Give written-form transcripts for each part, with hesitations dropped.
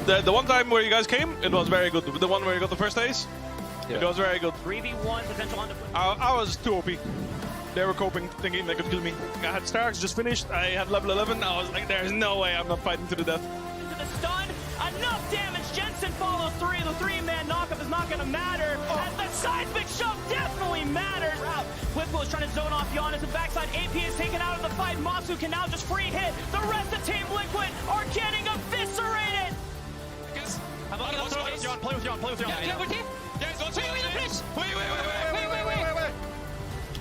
The one time where you guys came, it was very good. The one where you got the first ace, it was very good. 3v1 potential on the I was too OP. They were coping, thinking they could kill me. I had Starks just finished. I had level 11. I was like, there's no way I'm not fighting to the death. into the stun. Enough damage. Jensen follows three. The three-man knockup is not going to matter. As the seismic shove definitely matters. Whipple is trying to zone off Giannis. The backside AP is taken out of the fight. Masu can now just free hit. The rest of Team Liquid are getting eviscerated. Play with Jan. Wait.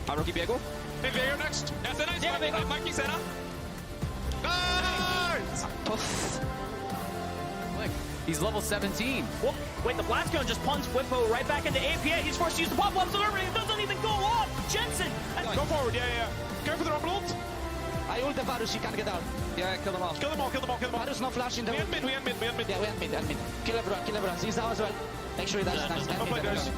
Har Rocky biegł? Vega next. Ja, Sena jest yeah, marking Sena. Nice! Look, he's level 17. Whoa, wait, the blast gun just punched Whippo right back into APA. He's forced to use the pop-up, so everything doesn't even go off. Jensen! Go forward, yeah. Careful, they're on blood. I ult the Varus, he can't get out. Yeah, kill them all. Kill them all. Varus no flash in the We ult. end mid. Yeah, we end mid. Kill everyone. He's down as well. Make sure he does nice. Go play, guys.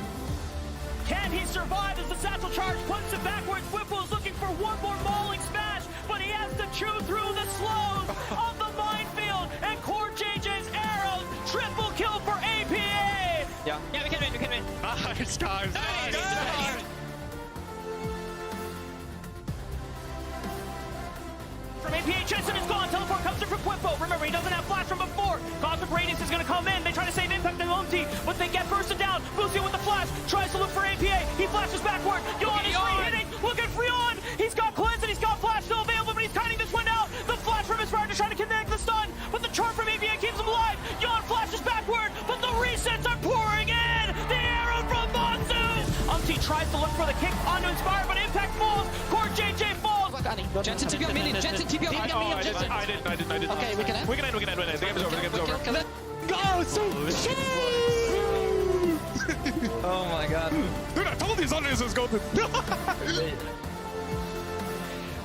Can he survive as the satchel charge puts him backwards? Whipple's looking for one more mauling smash, but he has to chew through the slows of the minefield. And Core JJ's arrows, triple kill for APA. Yeah, we can win. Nice, guys. From APA, Jensen is gone. Teleport comes in from Whippo. Remember, he doesn't have flash from before. Cosmic Radiance is going to come in. They try to save impact on Umti, but they get bursted down. Lucio with the flash, tries to look for APA. He flashes backward. Yon is re-hitting. Look at Freon. He's got cleanse and he's got flash still available, but he's kiting this one out. The flash from his fire to try to connect the stun, but the charm from APA keeps him alive. Yon flashes backward, but the resets are pouring in. The arrow from Monsoon. Umti tries to look for the kick onto Inspire, but impact falls. Core JJ falls. Jensen TP on minion. Jensen TP on minion. I didn't. Okay, we can end. We can end. The game is over. Kill it. Go, so Oh my god. Dude, I told these audiences go to.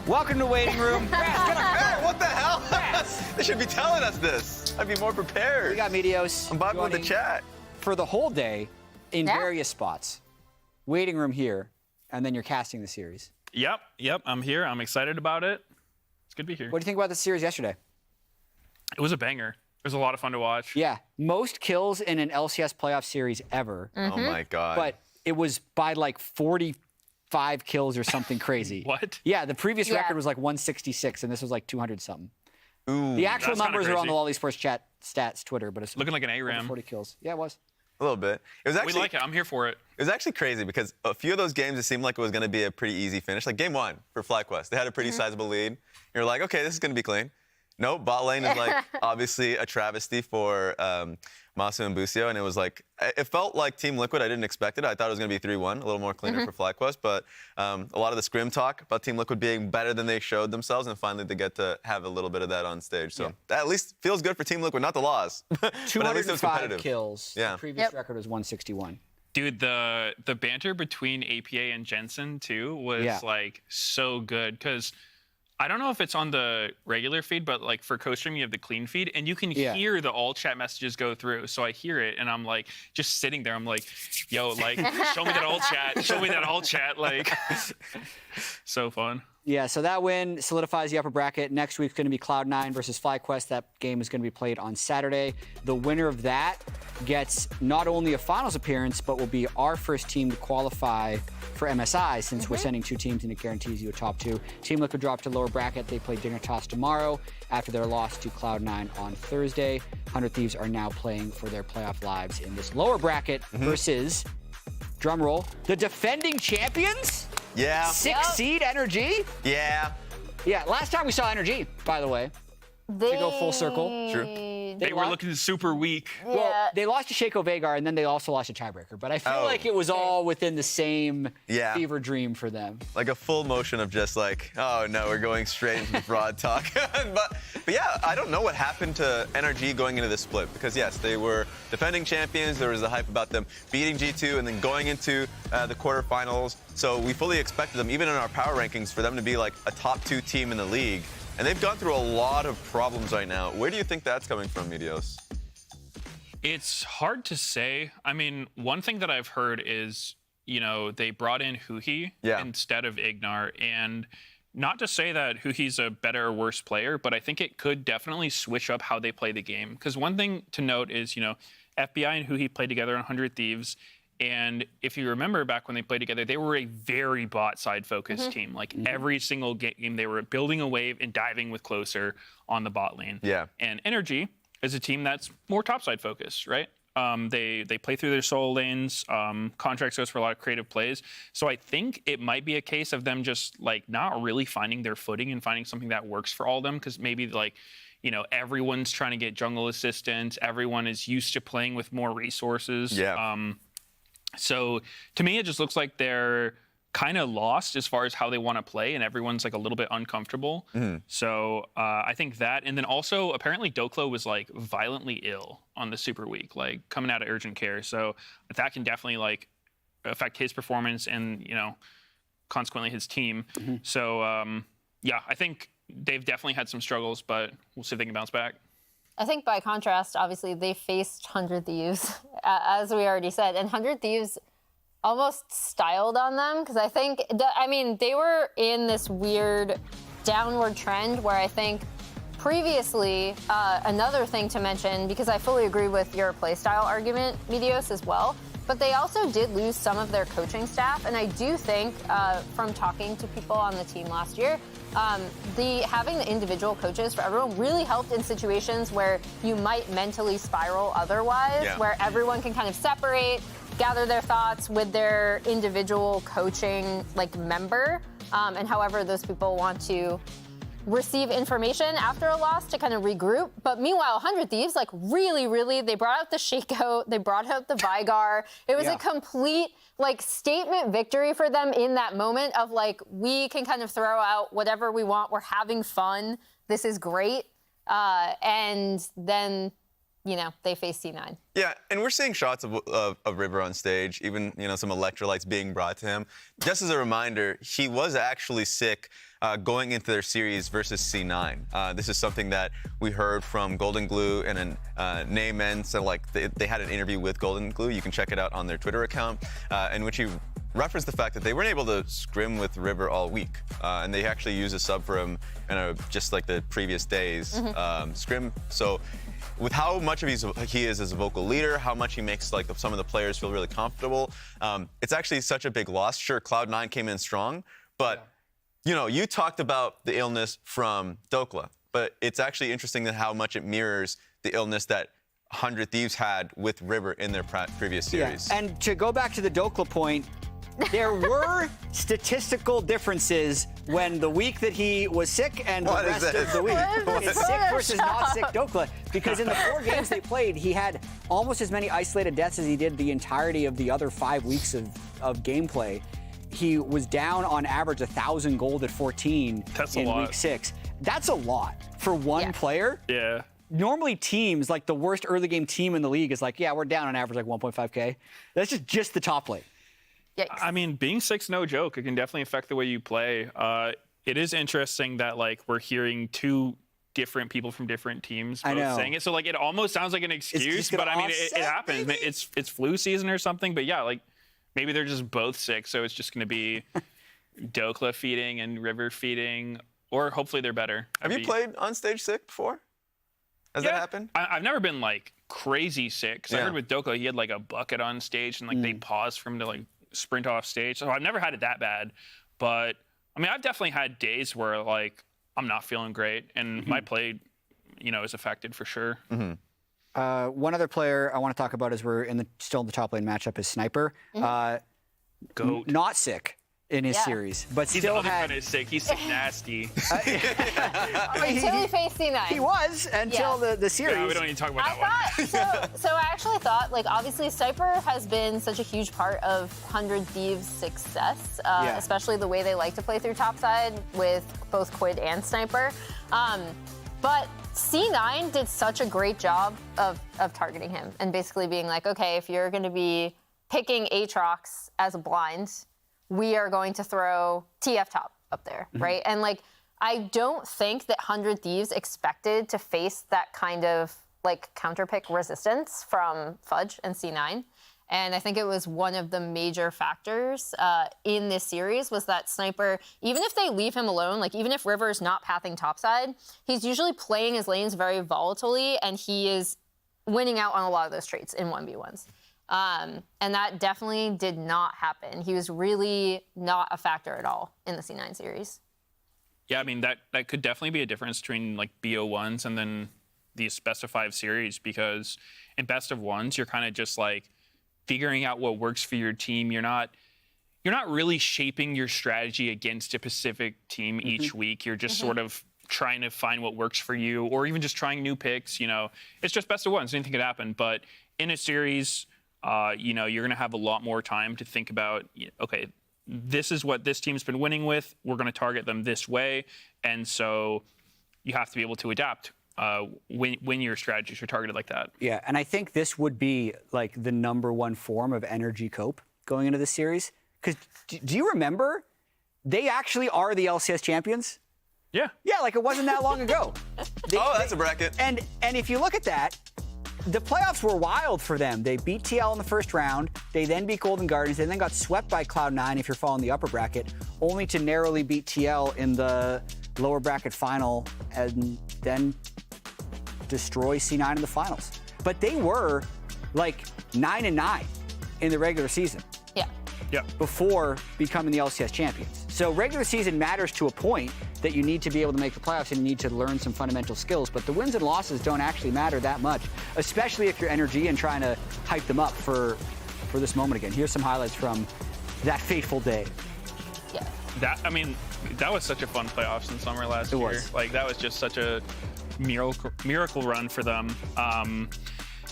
Welcome to Waiting Room. Hey, what the hell? They should be telling us this. I'd be more prepared. We got Medios I'm vibing with the joining chat. for the whole day in various spots. Waiting Room here, and then you're casting the series. Yep, I'm here. I'm excited about it. It's good to be here. What do you think about the series yesterday? It was a banger. It was a lot of fun to watch. Yeah, most kills in an LCS playoff series ever, Oh my god. but it was by like 45 kills or something crazy. What? Yeah, the previous record was like 166, and this was like 200 something. Ooh, The actual That's kinda numbers are on the crazy. Lolly Sports Chat stats Twitter, but it's Looking like an over ARAM. 40 kills. Yeah, it was. a little bit. It was We actually like it. I'm here for it. It was actually crazy because a few of those games it seemed like it was going to be a pretty easy finish. Like game 1 for FlyQuest, they had a pretty sizable lead. You're like, okay, this is going to be clean. Nope, bot lane is like obviously a travesty for Masu and Busio, and it was like it felt like Team Liquid. I didn't expect it. I thought it was going to be 3-1, a little more cleaner for FlyQuest. But a lot of the scrim talk about Team Liquid being better than they showed themselves, and finally they get to have a little bit of that on stage. So that at least feels good for Team Liquid, not the loss. But at least it was 205 competitive. kills. Yeah. The previous record was 161. Dude, the banter between APA and Jensen too was like so good because I don't know if it's on the regular feed, but like for co-stream you have the clean feed and you can hear the all chat messages go through. So I hear it and I'm like just sitting there. I'm like, yo, like show me that all chat. Show me that all chat. Like so fun. Yeah, so that win solidifies the upper bracket. Next week's going to be Cloud9 versus FlyQuest. That game is going to be played on Saturday. The winner of that gets not only a finals appearance, but will be our first team to qualify for MSI since we're sending 2 teams and it guarantees you a top 2. Team Liquid dropped to lower bracket. They play Dignitas tomorrow after their loss to Cloud9 on Thursday. 100 Thieves are now playing for their playoff lives in this lower bracket versus, drumroll, the defending champions? Yeah. 6 seed NRG? Yeah. Yeah, last time we saw NRG, by the way, to go full circle. True. They were looking super weak. Well, they lost to Shaco Vagar, and then they also lost a tiebreaker. But I feel like it was all within the same fever dream for them. Like a full motion of just like, oh no, we're going straight into the broad talk. but yeah, I don't know what happened to NRG going into this split because yes, they were defending champions. There was the hype about them beating G2 and then going into the quarterfinals. So we fully expected them, even in our power rankings, for them to be like a top 2 team in the league. And they've gone through a lot of problems right now. Where do you think that's coming from, Medios? It's hard to say. I mean, one thing that I've heard is, you know, they brought in Huhi instead of Ignar, and not to say that Huhi's a better or worse player, but I think it could definitely switch up how they play the game. Because one thing to note is, FBI and Huhi played together on 100 Thieves. And if you remember back when they played together, they were a very bot side focused team. Like every single game, they were building a wave and diving with Closer on the bot lane. Yeah. And NRG is a team that's more top side focused, right? They play through their solo lanes. Contracts goes for a lot of creative plays. So I think it might be a case of them just like not really finding their footing and finding something that works for all of them. Because maybe like, everyone's trying to get jungle assistance. Everyone is used to playing with more resources. Yeah. So to me, it just looks like they're kind of lost as far as how they want to play, and everyone's like a little bit uncomfortable. So I think that, and then also apparently Doklo was like violently ill on the Super Week, like coming out of urgent care. So that can definitely like affect his performance and consequently his team. So yeah, I think they've definitely had some struggles, but we'll see if they can bounce back. I think by contrast, obviously, they faced 100 Thieves, as we already said. And 100 Thieves almost styled on them because I think, they were in this weird downward trend where I think previously, another thing to mention, because I fully agree with your playstyle argument, Medios, as well, but they also did lose some of their coaching staff. And I do think, from talking to people on the team last year, having the individual coaches for everyone really helped in situations where you might mentally spiral otherwise, where everyone can kind of separate, gather their thoughts with their individual coaching member, and however those people want to receive information after a loss to kind of regroup. But meanwhile, 100 Thieves, really, they brought out the Shaco, they brought out the Vigar. It was a complete statement victory for them in that moment of we can kind of throw out whatever we want. We're having fun. This is great. And then, they face C9. Yeah, and we're seeing shots of River on stage, even, some electrolytes being brought to him. Just as a reminder, he was actually sick going into their series versus C9. This is something that we heard from Golden Glue and Neyman. So, they had an interview with Golden Glue. You can check it out on their Twitter account, in which he referenced the fact that they weren't able to scrim with River all week. And they actually used a sub for him just like the previous days scrim. So, with how much of he is as a vocal leader, how much he makes some of the players feel really comfortable, it's actually such a big loss. Sure, Cloud9 came in strong, but you talked about the illness from Dokla, but it's actually interesting that how much it mirrors the illness that 100 Thieves had with River in their previous series. Yeah. And to go back to the Dokla point, there were statistical differences when the week that he was sick and the rest of the week. It's sick versus not sick Dokla. Because in the 4 games they played, he had almost as many isolated deaths as he did the entirety of the other 5 weeks of gameplay. He was down on average 1,000 gold at 14 in week 6. That's a lot for one player. Yeah. Normally teams, the worst early game team in the league is we're down on average 1.5K. That's just the top lane. Yikes. I mean, being sick's no joke. It can definitely affect the way you play. It is interesting that we're hearing 2 different people from different teams both saying it. So it almost sounds like an excuse, but I mean, it happens. Maybe? It's flu season or something. But yeah, maybe they're just both sick. So it's just going to be Dokla feeding and River feeding, or hopefully they're better. Have you played on stage sick before? Has that happened? I've never been crazy sick. Because I heard with Dokla, he had a bucket on stage and they paused for him to sprint off stage. So I've never had it that bad, but I mean, I've definitely had days where I'm not feeling great and my play, is affected for sure. One other player I want to talk about as we're still in the top lane matchup is Sniper. Goat. Not sick in his series, but still had. He's sick. He's sick nasty. Until he faced C9. He was until the series. Yeah, we don't need to talk about that one. So I actually thought, obviously Sniper has been such a huge part of 100 Thieves' success, especially the way they like to play through topside with both Quid and Sniper. But C9 did such a great job of targeting him and basically being okay, if you're going to be picking Aatrox as a blind, we are going to throw TF top up there, right? And I don't think that 100 Thieves expected to face that kind of counterpick resistance from Fudge and C9. And I think it was one of the major factors in this series was that Sniper, even if they leave him alone, like even if River's not pathing topside, he's usually playing his lanes very volatilely, and he is winning out on a lot of those traits in 1v1s. And that definitely did not happen. He was really not a factor at all in the C9 series. Yeah, I mean, that could definitely be a difference between like BO1s and then these best of 5 series, because in best of 1s, you're kind of just like figuring out what works for your team. You're not really shaping your strategy against a specific team each week. You're just sort of trying to find what works for you, or even just trying new picks. You know, it's just best of 1s. Anything could happen. But in a series, you know, you're going to have a lot more time to think about, okay, this is what this team's been winning with. We're going to target them this way. And so you have to be able to adapt when your strategies are targeted like that. Yeah, and I think this would be like the #1 form of NRG cope going into this series. Because do you remember? They actually are the LCS champions. Yeah. Yeah, like it wasn't that long ago. That's a bracket. And if you look at that, the playoffs were wild for them. They beat TL in the first round. They then beat Golden Guardians. They then got swept by Cloud9 if you're following the upper bracket, only to narrowly beat TL in the lower bracket final and then destroy C9 in the finals. But they were like 9-9 in the regular season. Yeah. Before becoming the LCS champions. So regular season matters to a point that you need to be able to make the playoffs and you need to learn some fundamental skills, but the wins and losses don't actually matter that much, especially if you're NRG and trying to hype them up for this moment again. Here's some highlights from that fateful day. Yeah. That was such a fun playoffs in summer last year. Was. Like, that was just such a miracle run for them.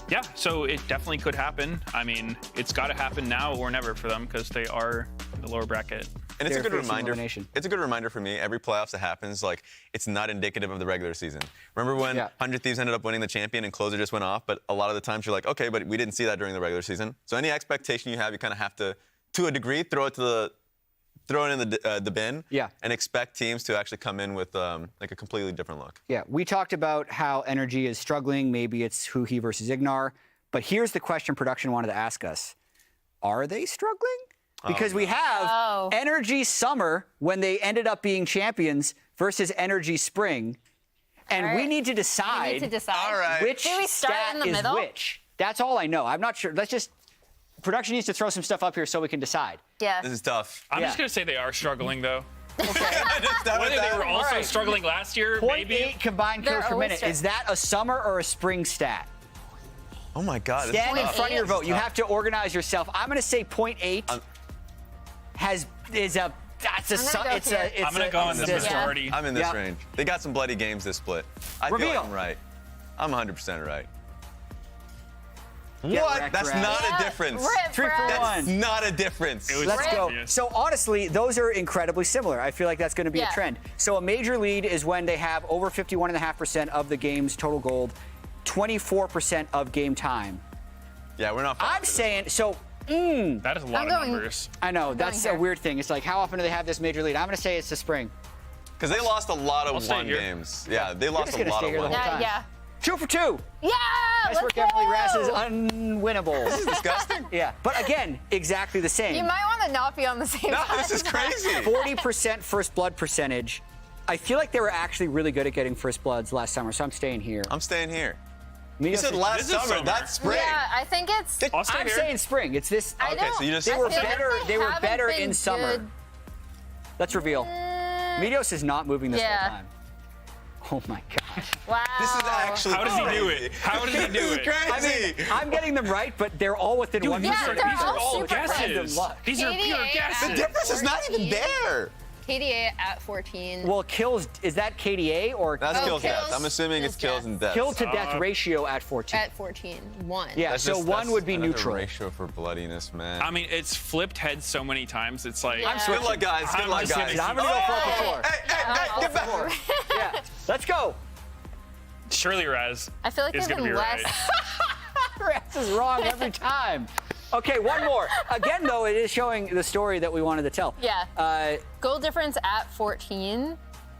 Yeah, so it definitely could happen. I mean, it's got to happen now or never for them because they are in the lower bracket. And it's a They're good facing reminder. elimination. It's a good reminder for me. Every playoffs that happens, like, it's not indicative of the regular season. Remember when 100 Thieves ended up winning the champion and Closer just went off? But a lot of the times you're like, okay, but we didn't see that during the regular season. So any expectation you have, you kind of have to a degree, throw it in the bin. Yeah. And expect teams to actually come in with like a completely different look. Yeah, we talked about how NRG is struggling. Maybe it's Huhi versus Ignar. But here's the question production wanted to ask us. Are they struggling? Because we have NRG Summer when they ended up being champions versus NRG Spring. And we need to decide, All right. which Do we start stat in the is middle? which. That's all I know. I'm not sure. Production needs to throw some stuff up here so we can decide. Yeah. This is tough. I'm just going to say they are struggling, though. Okay. Whether they were also struggling last year, maybe. 0.8 combined kills per minute. Is that a summer or a spring stat? Oh my God. Stand in this is front of your tough. vote. You have to organize yourself. I'm going to say 0.8 I'm going to go in the majority. I'm in this range. They got some bloody games this split. I feel like I'm right. I'm 100% right. What? wrecked, That's Raz. not a difference. Rip, 3 for That's 1. not a difference. Let's go. obvious. So honestly, those are incredibly similar. I feel like that's going to be a Yeah. trend. So a major lead is when they have over 51.5% of the game's total gold, 24% of game time. Yeah, we're not. I'm saying, so, That is a lot of going- numbers. I know, that's a here. weird thing. It's like, how often do they have this major lead? I'm going to say it's the spring. Because they lost a lot I'll of stay one here. games. Yeah, they just lost a gonna lot stay of here the one. whole time. Yeah. 2 for 2. Yeah. Nice Let's work, go. Emily. Raz is unwinnable. This is disgusting. Yeah, but again, exactly the same. You might want to not be on the same No, side. this is crazy. 40% first blood percentage. I feel like they were actually really good at getting first bloods last summer, so I'm staying here. I'm staying here. Meteos You said is- last This is summer. summer. That's spring. Yeah, I think it's. I'll stay I'm here. saying spring. It's this. I Okay, don't- so you just- They I were think better. They were haven't better been in summer. good. Let's reveal. Meteos is not moving this Yeah. whole time. Oh my gosh. Wow. This is actually How does he do crazy. it? How does he do This is it? I crazy. mean, I'm getting them right, but they're all within 1%. Yeah, they're These are all all super guesses. random luck. These are pure 88 guesses. The difference is not even there. KDA at 14. Well, kills, is that KDA or That's kills kills. deaths. I'm assuming it's kills and deaths. kill to death ratio at 14? At 14. 1. Yeah, That's so just- 1 that's would be another neutral. ratio for bloodiness, man. I mean, it's flipped heads so many times. It's like, Yeah. Good luck, guys. Good I'm luck, just guys. switching. I'm going to go 4 for 4. Hey, get back. Yeah, let's go. surely Raz I feel like is they've going to been be less. right. Raz is wrong every time. Okay, one more. Again, though, it is showing the story that we wanted to tell. Yeah. Goal difference at 14.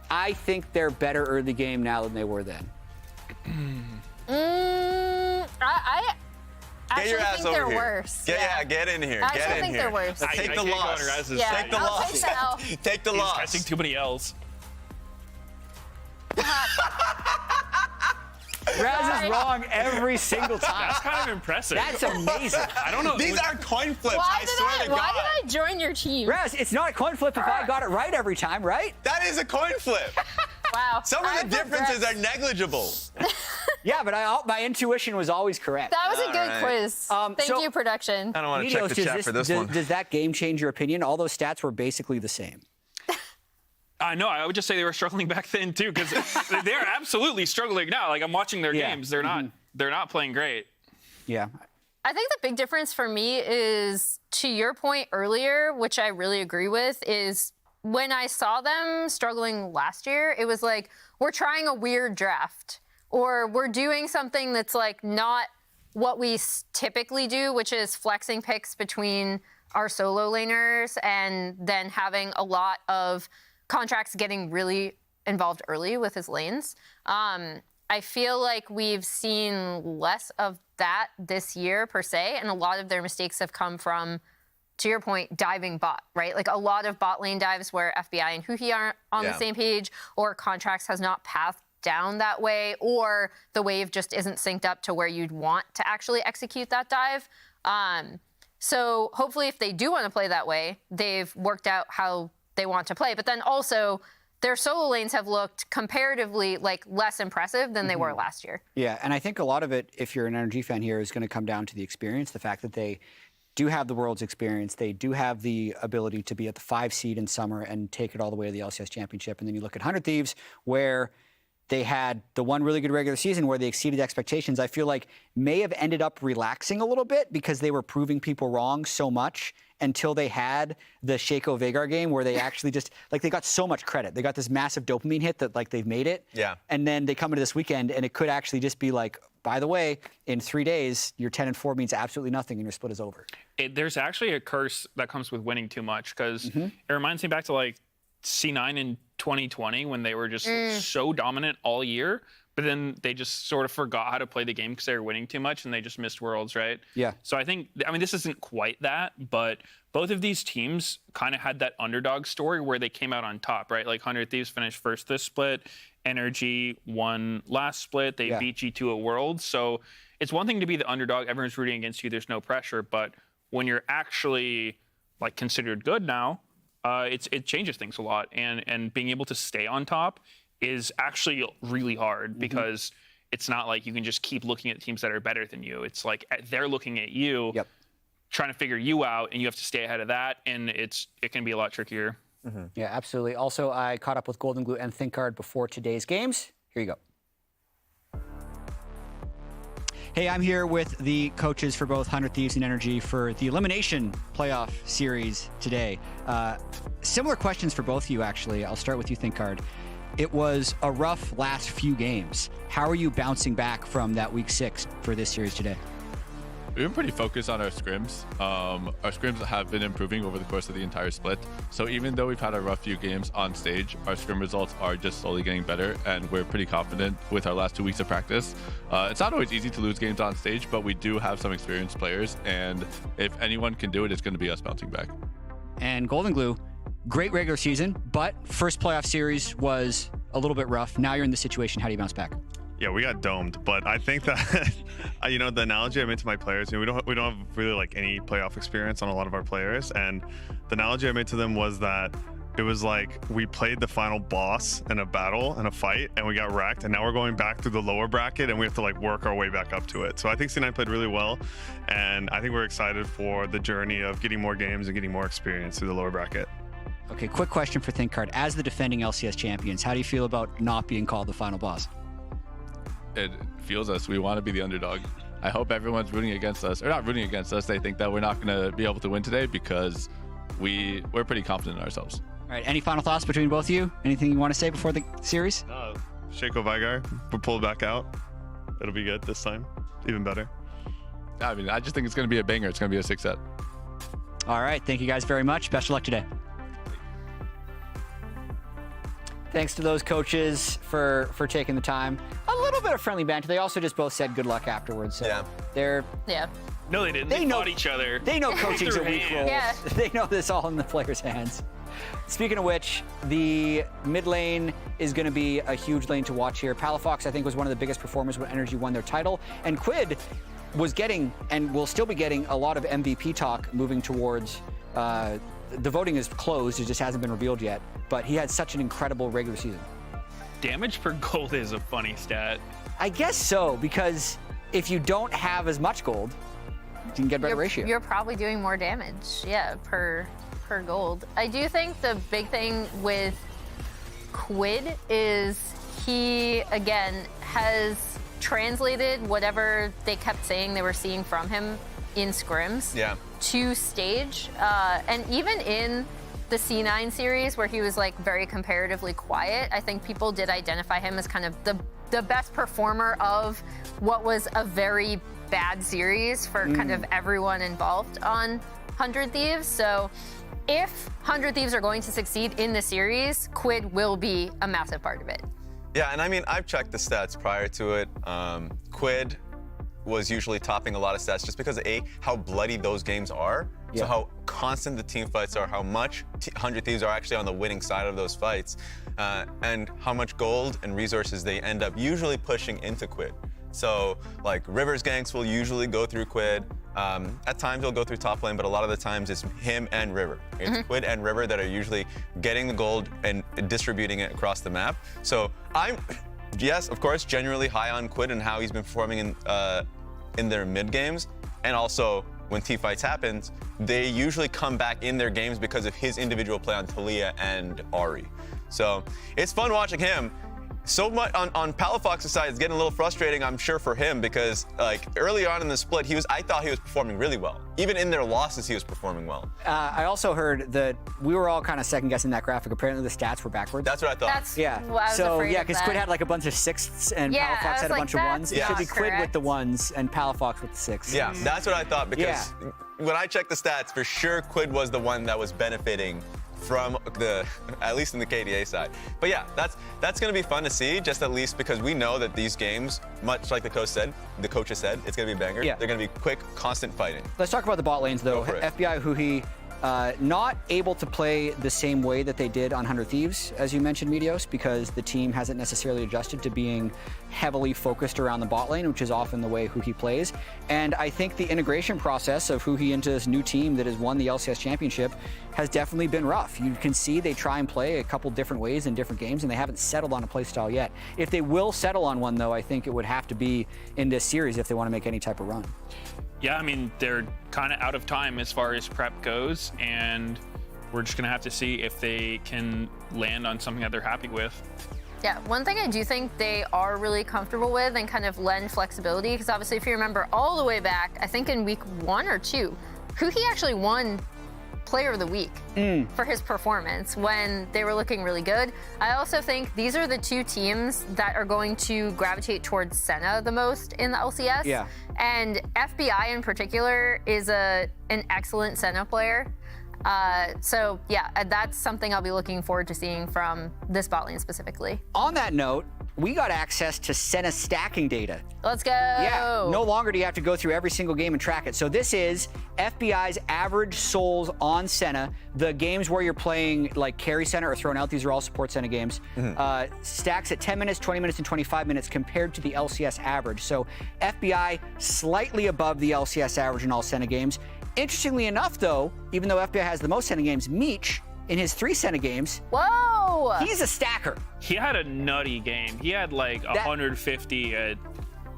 I think they're better early game now than they were then. Get your ass think over they're here. worse. Get in here. I Get actually in think here. they're worse. Take the I can't go loss. on Raz's Yeah, side. Take the I'll loss. take the L. Take the He's loss. catching too many L's. Raz is wrong every single time. That's kind of impressive. That's amazing. I don't know. These are coin flips. Why I swear to God. did I join your team? Raz, it's not a coin flip if I got it right every time, right? That is a coin flip. Wow. Some of the differences are negligible. Yeah, but my intuition was always correct. That was a good right. quiz. Thank so- you, production. I don't want to check Medios, the chat for this one. does that game change your opinion? All those stats were basically the same. No, I would just say they were struggling back then too, because they're absolutely struggling now. Like I'm watching their Yeah. games, they're not playing great. Yeah. I think the big difference for me is, to your point earlier, which I really agree with, is when I saw them struggling last year, it was like, we're trying a weird draft, or we're doing something that's like not what we typically do, which is flexing picks between our solo laners and then having a lot of contracts getting really involved early with his lanes. I feel like we've seen less of that this year per se, and a lot of their mistakes have come from, to your point, diving bot, right? Like a lot of bot lane dives where FBI and Huhi aren't on the same page, or contracts has not pathed down that way, or the wave just isn't synced up to where you'd want to actually execute that dive. So hopefully if they do want to play that way, they've worked out how they want to play. But then also, their solo lanes have looked comparatively like less impressive than they were last year. Yeah, and I think a lot of it, if you're an NRG fan here, is going to come down to the experience, the fact that they do have the world's experience. They do have the ability to be at the 5 seed in summer and take it all the way to the LCS championship. And then you look at 100 Thieves, where they had the one really good regular season where they exceeded expectations. I feel like may have ended up relaxing a little bit because they were proving people wrong so much until they had the Shaco Vagar game where they actually just, like, they got so much credit. They got this massive dopamine hit that, like, they've made it. Yeah. And then they come into this weekend and it could actually just be like, by the way, in 3 days, your 10-4 means absolutely nothing and your split is over. There's actually a curse that comes with winning too much, because it reminds me back to like C9 in 2020 when they were just so dominant all year, but then they just sort of forgot how to play the game because they were winning too much and they just missed Worlds, right? Yeah. So I mean, this isn't quite that, but both of these teams kind of had that underdog story where they came out on top, right? Like 100 Thieves finished first this split, NRG won last split, they beat G2 at Worlds. So it's one thing to be the underdog, everyone's rooting against you, there's no pressure, but when you're actually like considered good now, it changes things a lot, and being able to stay on top is actually really hard because it's not like you can just keep looking at teams that are better than you. It's like they're looking at you, trying to figure you out, and you have to stay ahead of that, and it can be a lot trickier. Yeah, absolutely. Also, I caught up with Golden Glue and ThinkGuard before today's games. Here you go. Hey, I'm here with the coaches for both 100 Thieves and NRG for the Elimination Playoff Series today. Similar questions for both of you, actually. I'll start with you, ThinkGuard. It was a rough last few games. How are you bouncing back from that week 6 for this series today? We've been pretty focused on our scrims. Our scrims have been improving over the course of the entire split. So even though we've had a rough few games on stage, our scrim results are just slowly getting better, and we're pretty confident with our last 2 weeks of practice. It's not always easy to lose games on stage, but we do have some experienced players, and if anyone can do it, it's going to be us bouncing back. And Golden Glue, great regular season, but first playoff series was a little bit rough. Now you're in this situation. How do you bounce back? Yeah, we got domed, but I think that the analogy I made to my players, we don't have really like any playoff experience on a lot of our players, and the analogy I made to them was that it was like we played the final boss in a battle and a fight, and we got wrecked, and now we're going back through the lower bracket, and we have to like work our way back up to it. So I think C9 played really well, and I think we're excited for the journey of getting more games and getting more experience through the lower bracket. Okay, quick question for ThinkGuard. As the defending LCS champions, how do you feel about not being called the final boss? It fuels us. We want to be the underdog. I hope everyone's rooting against us, or not rooting against us. They think that we're not going to be able to win today because we're pretty confident in ourselves. All right, any final thoughts between both of you? Anything you want to say before the series? No, Shaco Vagar, we'll pull it back out. It'll be good this time, even better. I mean, I just think it's going to be a banger. It's going to be a 6 set. All right, thank you guys very much. Best of luck today. Thanks to those coaches for taking the time. A little bit of friendly banter. They also just both said good luck afterwards. So they're No, they didn't. They fought each other. They know coaching's a weak role. Yeah. They know this all in the players' hands. Speaking of which, the mid lane is going to be a huge lane to watch here. Palafox, I think, was one of the biggest performers when NRG won their title. And Quid was getting, and will still be getting, a lot of MVP talk moving towards... the voting is closed. It just hasn't been revealed yet. But he had such an incredible regular season. Damage per gold is a funny stat. I guess so, because if you don't have as much gold, you can get a better ratio. You're probably doing more damage, yeah, per gold. I do think the big thing with Quid is he, again, has translated whatever they kept saying they were seeing from him in scrims to stage. And even in the C9 series, where he was like very comparatively quiet, I think people did identify him as kind of the best performer of what was a very bad series for kind of everyone involved on 100 Thieves. So if 100 Thieves are going to succeed in the series, Quid will be a massive part of it. Yeah, and I mean, I've checked the stats prior to it. Quid was usually topping a lot of stats just because of how bloody those games are. So how constant the team fights are, how much 100 Thieves are actually on the winning side of those fights, and how much gold and resources they end up usually pushing into Quid. So like River's ganks will usually go through Quid. At times he'll go through top lane, but a lot of the times it's him and River. It's Quid and River that are usually getting the gold and distributing it across the map. So I'm, yes, of course, generally high on Quid and how he's been performing in their mid games, and also when T-Fights happens, they usually come back in their games because of his individual play on Talia and Ahri. So it's fun watching him. So much on Palafox's side, it's getting a little frustrating, I'm sure, for him, because like early on in the split, I thought he was performing really well. Even in their losses, he was performing well. I also heard that we were all kind of second guessing that graphic. Apparently the stats were backwards. That's what I thought. That's yeah. what I was So afraid yeah, of because that. Quid had like a bunch of sixths and Palafox had a bunch of ones. It should be Quid with the ones and Palafox with the sixths. Yeah, that's what I thought, because when I checked the stats, for sure Quid was the one that was benefiting from at least in the KDA side. But yeah, that's going to be fun to see, just at least because we know that these games, much like the coach has said, it's going to be a banger. Yeah. They're going to be quick, constant fighting. Let's talk about the bot lanes, though. FBI, Huhi, not able to play the same way that they did on 100 Thieves, as you mentioned, Medios, because the team hasn't necessarily adjusted to being heavily focused around the bot lane, which is often the way Huhi plays. And I think the integration process of Huhi into this new team that has won the LCS championship has definitely been rough. You can see they try and play a couple different ways in different games, and they haven't settled on a play style yet. If they will settle on one, though, I think it would have to be in this series if they want to make any type of run. Yeah, I mean, they're kind of out of time as far as prep goes, and we're just going to have to see if they can land on something that they're happy with. Yeah, one thing I do think they are really comfortable with and kind of lend flexibility, because obviously if you remember all the way back, I think in week 1 or 2, Huhi actually won Player of the Week for his performance when they were looking really good. I also think these are the two teams that are going to gravitate towards Senna the most in the LCS. Yeah. And FBI in particular is an excellent Senna player. So yeah, that's something I'll be looking forward to seeing from this bot lane specifically. On that note, we got access to Senna stacking data. Let's go. Yeah, no longer do you have to go through every single game and track it. So this is FBI's average souls on Senna. The games where you're playing like carry Senna or thrown out, these are all support Senna games, stacks at 10 minutes, 20 minutes, and 25 minutes compared to the LCS average. So FBI slightly above the LCS average in all Senna games. Interestingly enough, though, even though FBI has the most Senna games, Meech, in his 3 Senna games, whoa, he's a stacker. He had a nutty game. He had like 150 at...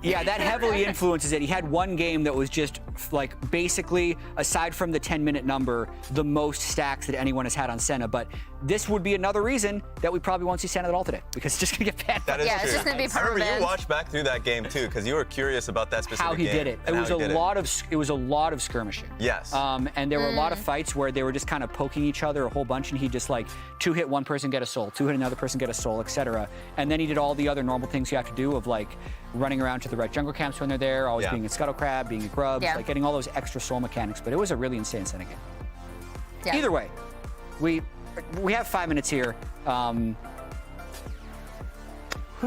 Yeah, that heavily influences it. He had one game that was just like basically, aside from the 10-minute number, the most stacks that anyone has had on Senna. But this would be another reason that we probably won't see Senna at all today, because it's just gonna get bad. That is yeah, true. it's just gonna be I remember permanent. you watched back through that game too, because you were curious about that specific how he game did it. It was a lot of skirmishing. Yes. And there were a lot of fights where they were just kind of poking each other a whole bunch, and he just like 2-hit one person, get a soul, 2-hit another person, get a soul, etc. And then he did all the other normal things you have to do of like running around to the right jungle camps when they're there, always being a scuttle crab, being a grubs, like getting all those extra soul mechanics. But it was a really insane Senna game. Yeah. Either way, we have 5 minutes here. Who's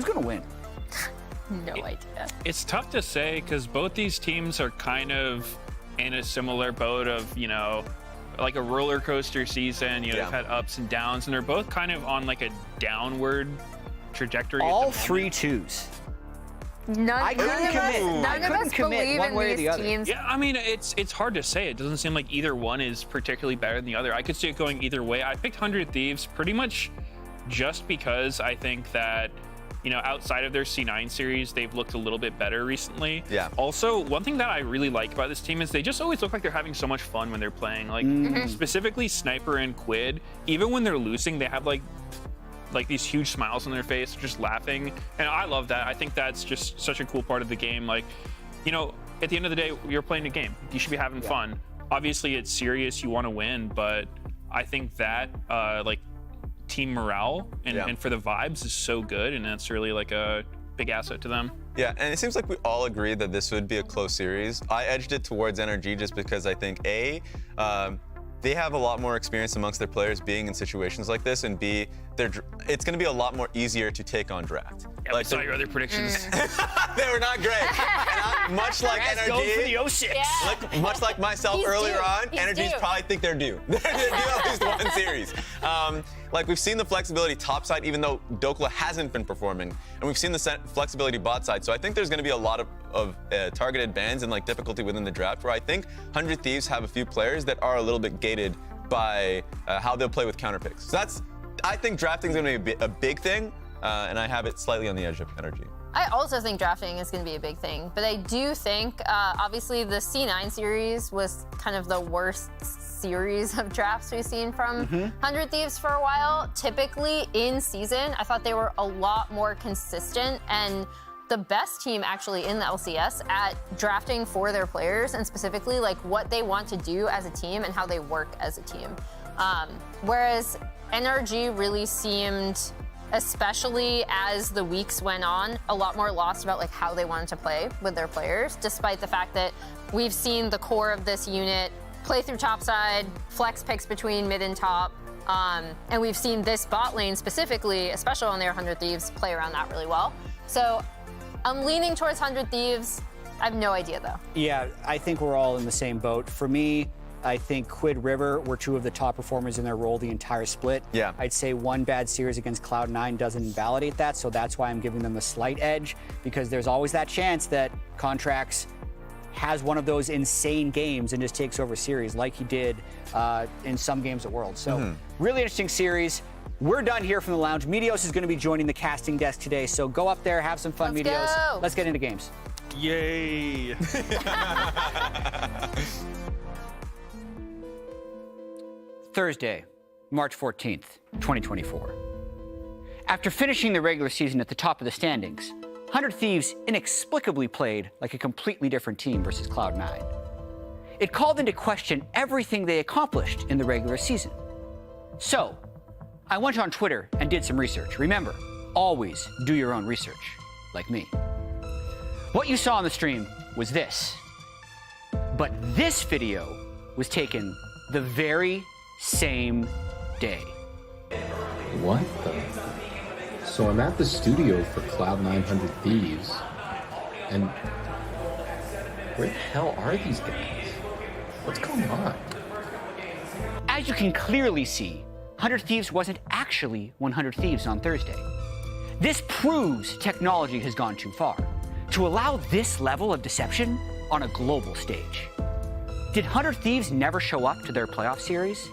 gonna win? No idea. It's tough to say because both these teams are kind of in a similar boat of, you know, like a roller coaster season. You know, they've had ups and downs, and they're both kind of on like a downward trajectory. All 3 2s. None of us believe one in way or these the other. teams. Yeah, I mean, it's hard to say. It doesn't seem like either one is particularly better than the other. I could see it going either way. I picked 100 Thieves pretty much just because I think that, you know, outside of their C9 series, they've looked a little bit better recently. Yeah. Also, one thing that I really like about this team is they just always look like they're having so much fun when they're playing. Like, specifically Sniper and Quid, even when they're losing, they have like these huge smiles on their face, just laughing. And I love that. I think that's just such a cool part of the game. Like, you know, at the end of the day, you're playing a game. You should be having fun. Obviously, it's serious. You want to win, but I think that, like, team morale and for the vibes is so good, and that's really like a big asset to them. Yeah, and it seems like we all agreed that this would be a close series. I edged it towards NRG just because I think they have a lot more experience amongst their players being in situations like this, and B, it's going to be a lot more easier to take on draft. Yeah, like, saw your other predictions. They were not great. And much like NRG, go for the 06. Like, much like myself earlier on, NRG's probably think they're due. They're due at least one series. Like, we've seen the flexibility top side, even though Dokla hasn't been performing, and we've seen the flexibility bot side. So I think there's going to be a lot of targeted bans and like difficulty within the draft, where I think 100 Thieves have a few players that are a little bit gated by how they'll play with counter picks. So I think drafting is going to be a big thing, and I have it slightly on the edge of NRG. I also think drafting is going to be a big thing, but I do think, obviously, the C9 series was kind of the worst series of drafts we've seen from 100 Thieves for a while. Typically, in season, I thought they were a lot more consistent and the best team actually in the LCS at drafting for their players, and specifically like what they want to do as a team and how they work as a team. Whereas NRG really seemed, especially as the weeks went on, a lot more lost about like how they wanted to play with their players, despite the fact that we've seen the core of this unit play through topside, flex picks between mid and top, and we've seen this bot lane specifically, especially on their 100 Thieves, play around that really well. So I'm leaning towards 100 Thieves. I have no idea though. Yeah, I think we're all in the same boat. For me, I think Quid River were 2 of the top performers in their role the entire split. Yeah. I'd say one bad series against Cloud9 doesn't invalidate that, so that's why I'm giving them a slight edge, because there's always that chance that Contracts has one of those insane games and just takes over series like he did in some games at Worlds. So really interesting series. We're done here from the lounge. Meteos is going to be joining the casting desk today, so go up there, have some fun, Let's Meteos. go. Let's get into games. Yay. Thursday, March 14th, 2024. After finishing the regular season at the top of the standings, 100 Thieves inexplicably played like a completely different team versus Cloud9. It called into question everything they accomplished in the regular season. So, I went on Twitter and did some research. Remember, always do your own research, like me. What you saw on the stream was this. But this video was taken the very same day. What the? So I'm at the studio for Cloud900 Thieves, and where the hell are these guys? What's going on? As you can clearly see, 100 Thieves wasn't actually 100 Thieves on Thursday. This proves technology has gone too far to allow this level of deception on a global stage. Did 100 Thieves never show up to their playoff series?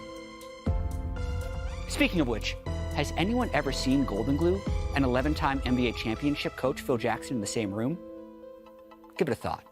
Speaking of which, has anyone ever seen Golden Glue and 11-time NBA championship coach Phil Jackson in the same room? Give it a thought.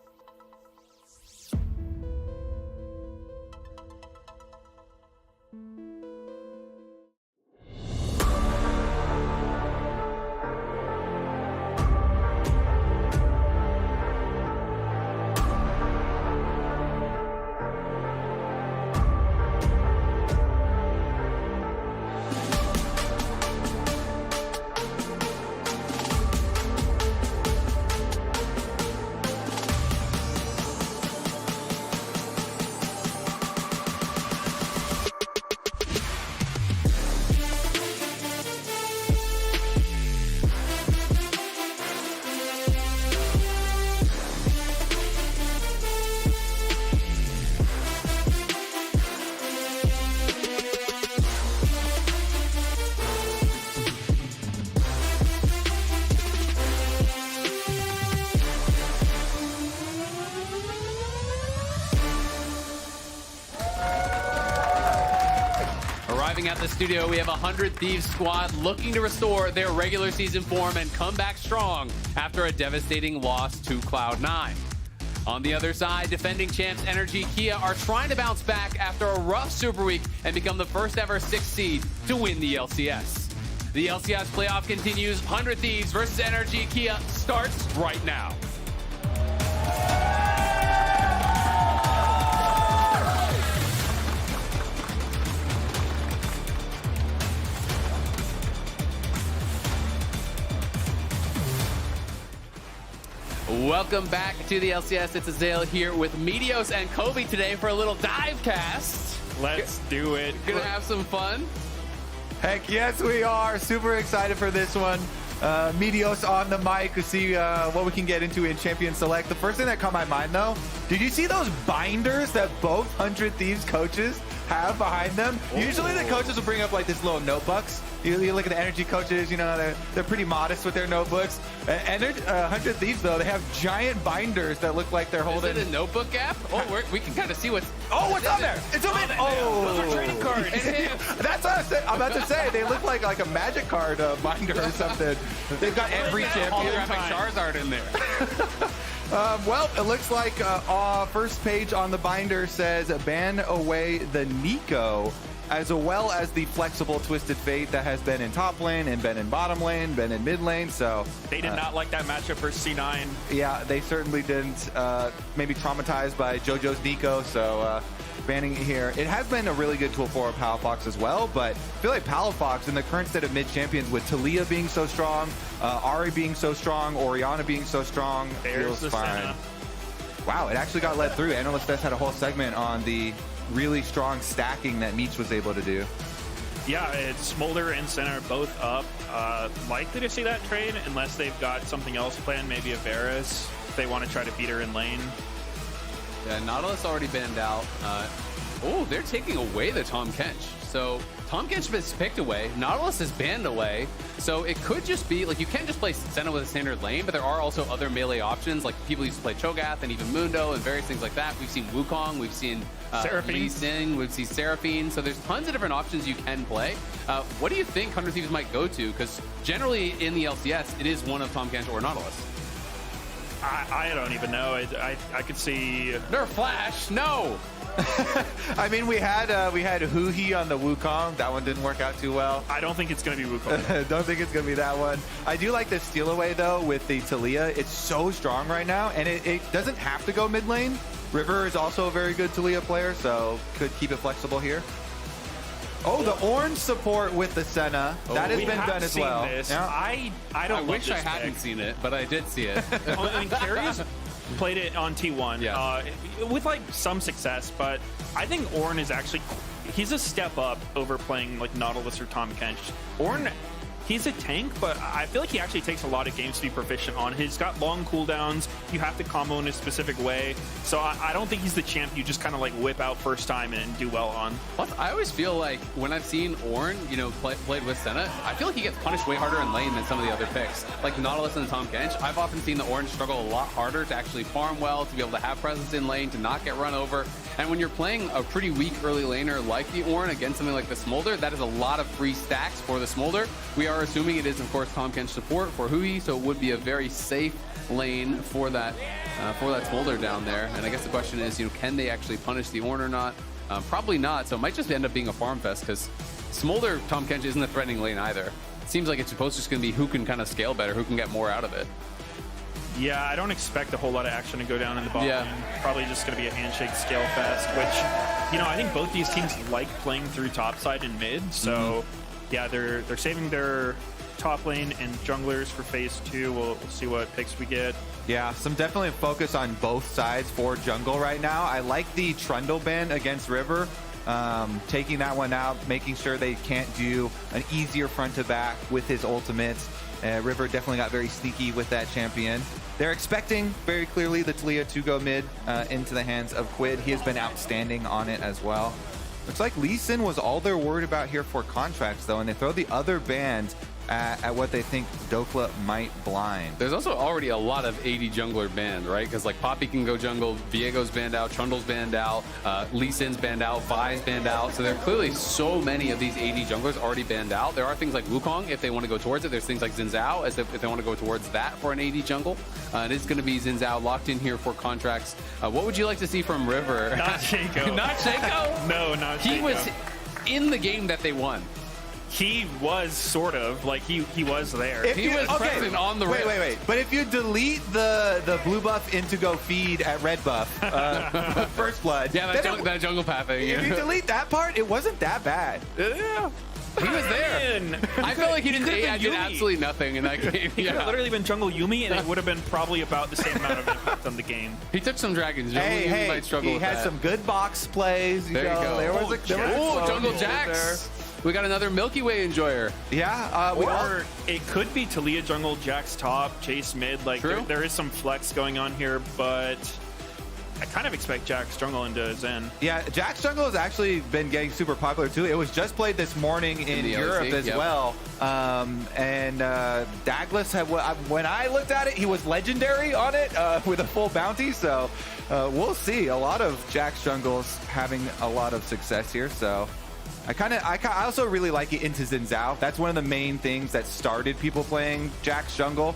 arriving at the studio. We have a 100 Thieves squad looking to restore their regular season form and come back strong after a devastating loss to Cloud9. On the other side, defending champs NRG Kia are trying to bounce back after a rough Super Week and become the first ever 6th seed to win the LCS. The LCS playoff continues. 100 Thieves versus NRG Kia starts right now. Welcome back to the LCS. It's Azale here with Meteos and Kobe today for a little dive cast. Let's do it. Gonna have some fun. Heck yes, we are. Super excited for this one. Meteos on the mic to see what we can get into in Champion Select. The first thing that caught my mind, though, did you see those binders that both 100 Thieves coaches have behind them? Oh. Usually the coaches will bring up like this little notebooks. You look at the NRG coaches, you know, they're pretty modest with their notebooks. 100 Thieves, though, they have giant binders that look like they're holding... Is it a notebook app? Oh, we can kind of see what's... Oh, what's on there? It's a bit... Oh! Those are trading cards. That's what I'm about to say. They look like a Magic card binder or something. They've got every champion. Holographic Charizard in there. Well, it looks like first page on the binder says ban away the Nico, as well as the flexible Twisted Fate that has been in top lane and been in bottom lane, been in mid lane. So they did not like that matchup versus C9. Yeah, they certainly didn't. Maybe traumatized by JoJo's Nico, so banning it here. It has been a really good tool for Palafox as well, but I feel like Palafox in the current state of mid champions with Talia being so strong, Ari being so strong, Orianna being so strong, feels fine. Senna. Wow, it actually got led through. Analyst Desk had a whole segment on the really strong stacking that Meech was able to do. Yeah, it's Smolder and Senna both up. Likely to see that trade unless they've got something else planned, maybe a Varus, if they want to try to beat her in lane. Yeah, Nautilus already banned out. Oh, they're taking away the Tahm Kench. So Tahm Kench is picked away. Nautilus is banned away. So it could just be, like, you can't just play Senna with a standard lane, but there are also other melee options. Like, people used to play Cho'Gath and even Mundo and various things like that. We've seen Wukong, we've seen Lee Sin, we've seen Seraphine. So there's tons of different options you can play. What do you think 100 Thieves might go to? Because generally in the LCS, it is one of Tahm Kench or Nautilus. I don't even know. I could see... Nerf Flash, no! I mean, we had Huhi on the Wukong. That one didn't work out too well. I don't think it's going to be Wukong. Don't think it's going to be that one. I do like the steal away, though, with the Talia. It's so strong right now, and it doesn't have to go mid lane. River is also a very good Talia player, so could keep it flexible here. Oh, the orange support with the Senna. That has been done as well. Yeah. I don't wish I hadn't seen it, but I did see it. I mean, Carrier's played it on T1 yeah. With like some success, but I think Ornn is actually, he's a step up over playing like Nautilus or Tahm Kench. Ornn, he's a tank, but I feel like he actually takes a lot of games to be proficient on. He's got long cooldowns. You have to combo in a specific way. So I don't think he's the champ you just kind of like whip out first time and do well on. Plus, I always feel like when I've seen Ornn, you know, played with Senna, I feel like he gets punished way harder in lane than some of the other picks. Like Nautilus and Tahm Kench, I've often seen the Orange struggle a lot harder to actually farm well, to be able to have presence in lane, to not get run over. And when you're playing a pretty weak early laner like the Ornn against something like the Smolder, that is a lot of free stacks for the Smolder. We are assuming it is, of course, Tahm Kench support for Hui, so it would be a very safe lane for that Smolder down there. And I guess the question is, you know, can they actually punish the Ornn or not? Probably not, so it might just end up being a farm fest, because Smolder Tahm Kench isn't a threatening lane either. It seems like it's supposed to just going to be who can kind of scale better, who can get more out of it. Yeah, I don't expect a whole lot of action to go down in the bottom lane. Probably just going to be a handshake scale fest, which, you know, I think both these teams like playing through topside and mid. So, yeah, they're saving their top lane and junglers for phase 2. We'll see what picks we get. Yeah, some definitely focus on both sides for jungle right now. I like the Trundle ban against River. Taking that one out, making sure they can't do an easier front to back with his ultimates. River definitely got very sneaky with that champion. They're expecting very clearly the Talia to go mid into the hands of Quid. He has been outstanding on it as well. Looks like Lee Sin was all they're worried about here for contracts, though, and they throw the other bans at what they think Dokla might blind. There's also already a lot of AD jungler banned, right? Because like Poppy can go jungle, Viego's banned out, Trundle's banned out, Lee Sin's banned out, Vi's banned out. So there are clearly so many of these AD junglers already banned out. There are things like Wukong if they want to go towards it. There's things like Xin Zhao if they want to go towards that for an AD jungle. It is going to be Xin Zhao locked in here for contracts. What would you like to see from River? Not Shaco. Not Shaco? No, not Shaco. He was in the game that they won. He was sort of like he was there. He was present on the Wait. But if you delete the blue buff into go feed at red buff, first blood. Yeah, that jungle pathing. If you delete that part, it wasn't that bad. Yeah. He was there. I felt like he did absolutely nothing in that game. He could have literally been jungle Yuumi, and it would have been probably about the same amount of impact on the game. He took some dragons. Jungle Yuumi might struggle with that. He had some good box plays. There you go. There was Jungle Jax. We got another Milky Way enjoyer. Yeah. Or it could be Talia jungle, Jax top, Chase mid. Like there is some flex going on here, but I kind of expect Jax jungle into Zen. Yeah, Jax jungle has actually been getting super popular too. It was just played this morning in Europe as well. And Douglas had, when I looked at it, he was legendary on it with a full bounty. So we'll see. A lot of Jax jungles having a lot of success here. So I also really like it into Xin Zhao. That's one of the main things that started people playing Jax jungle,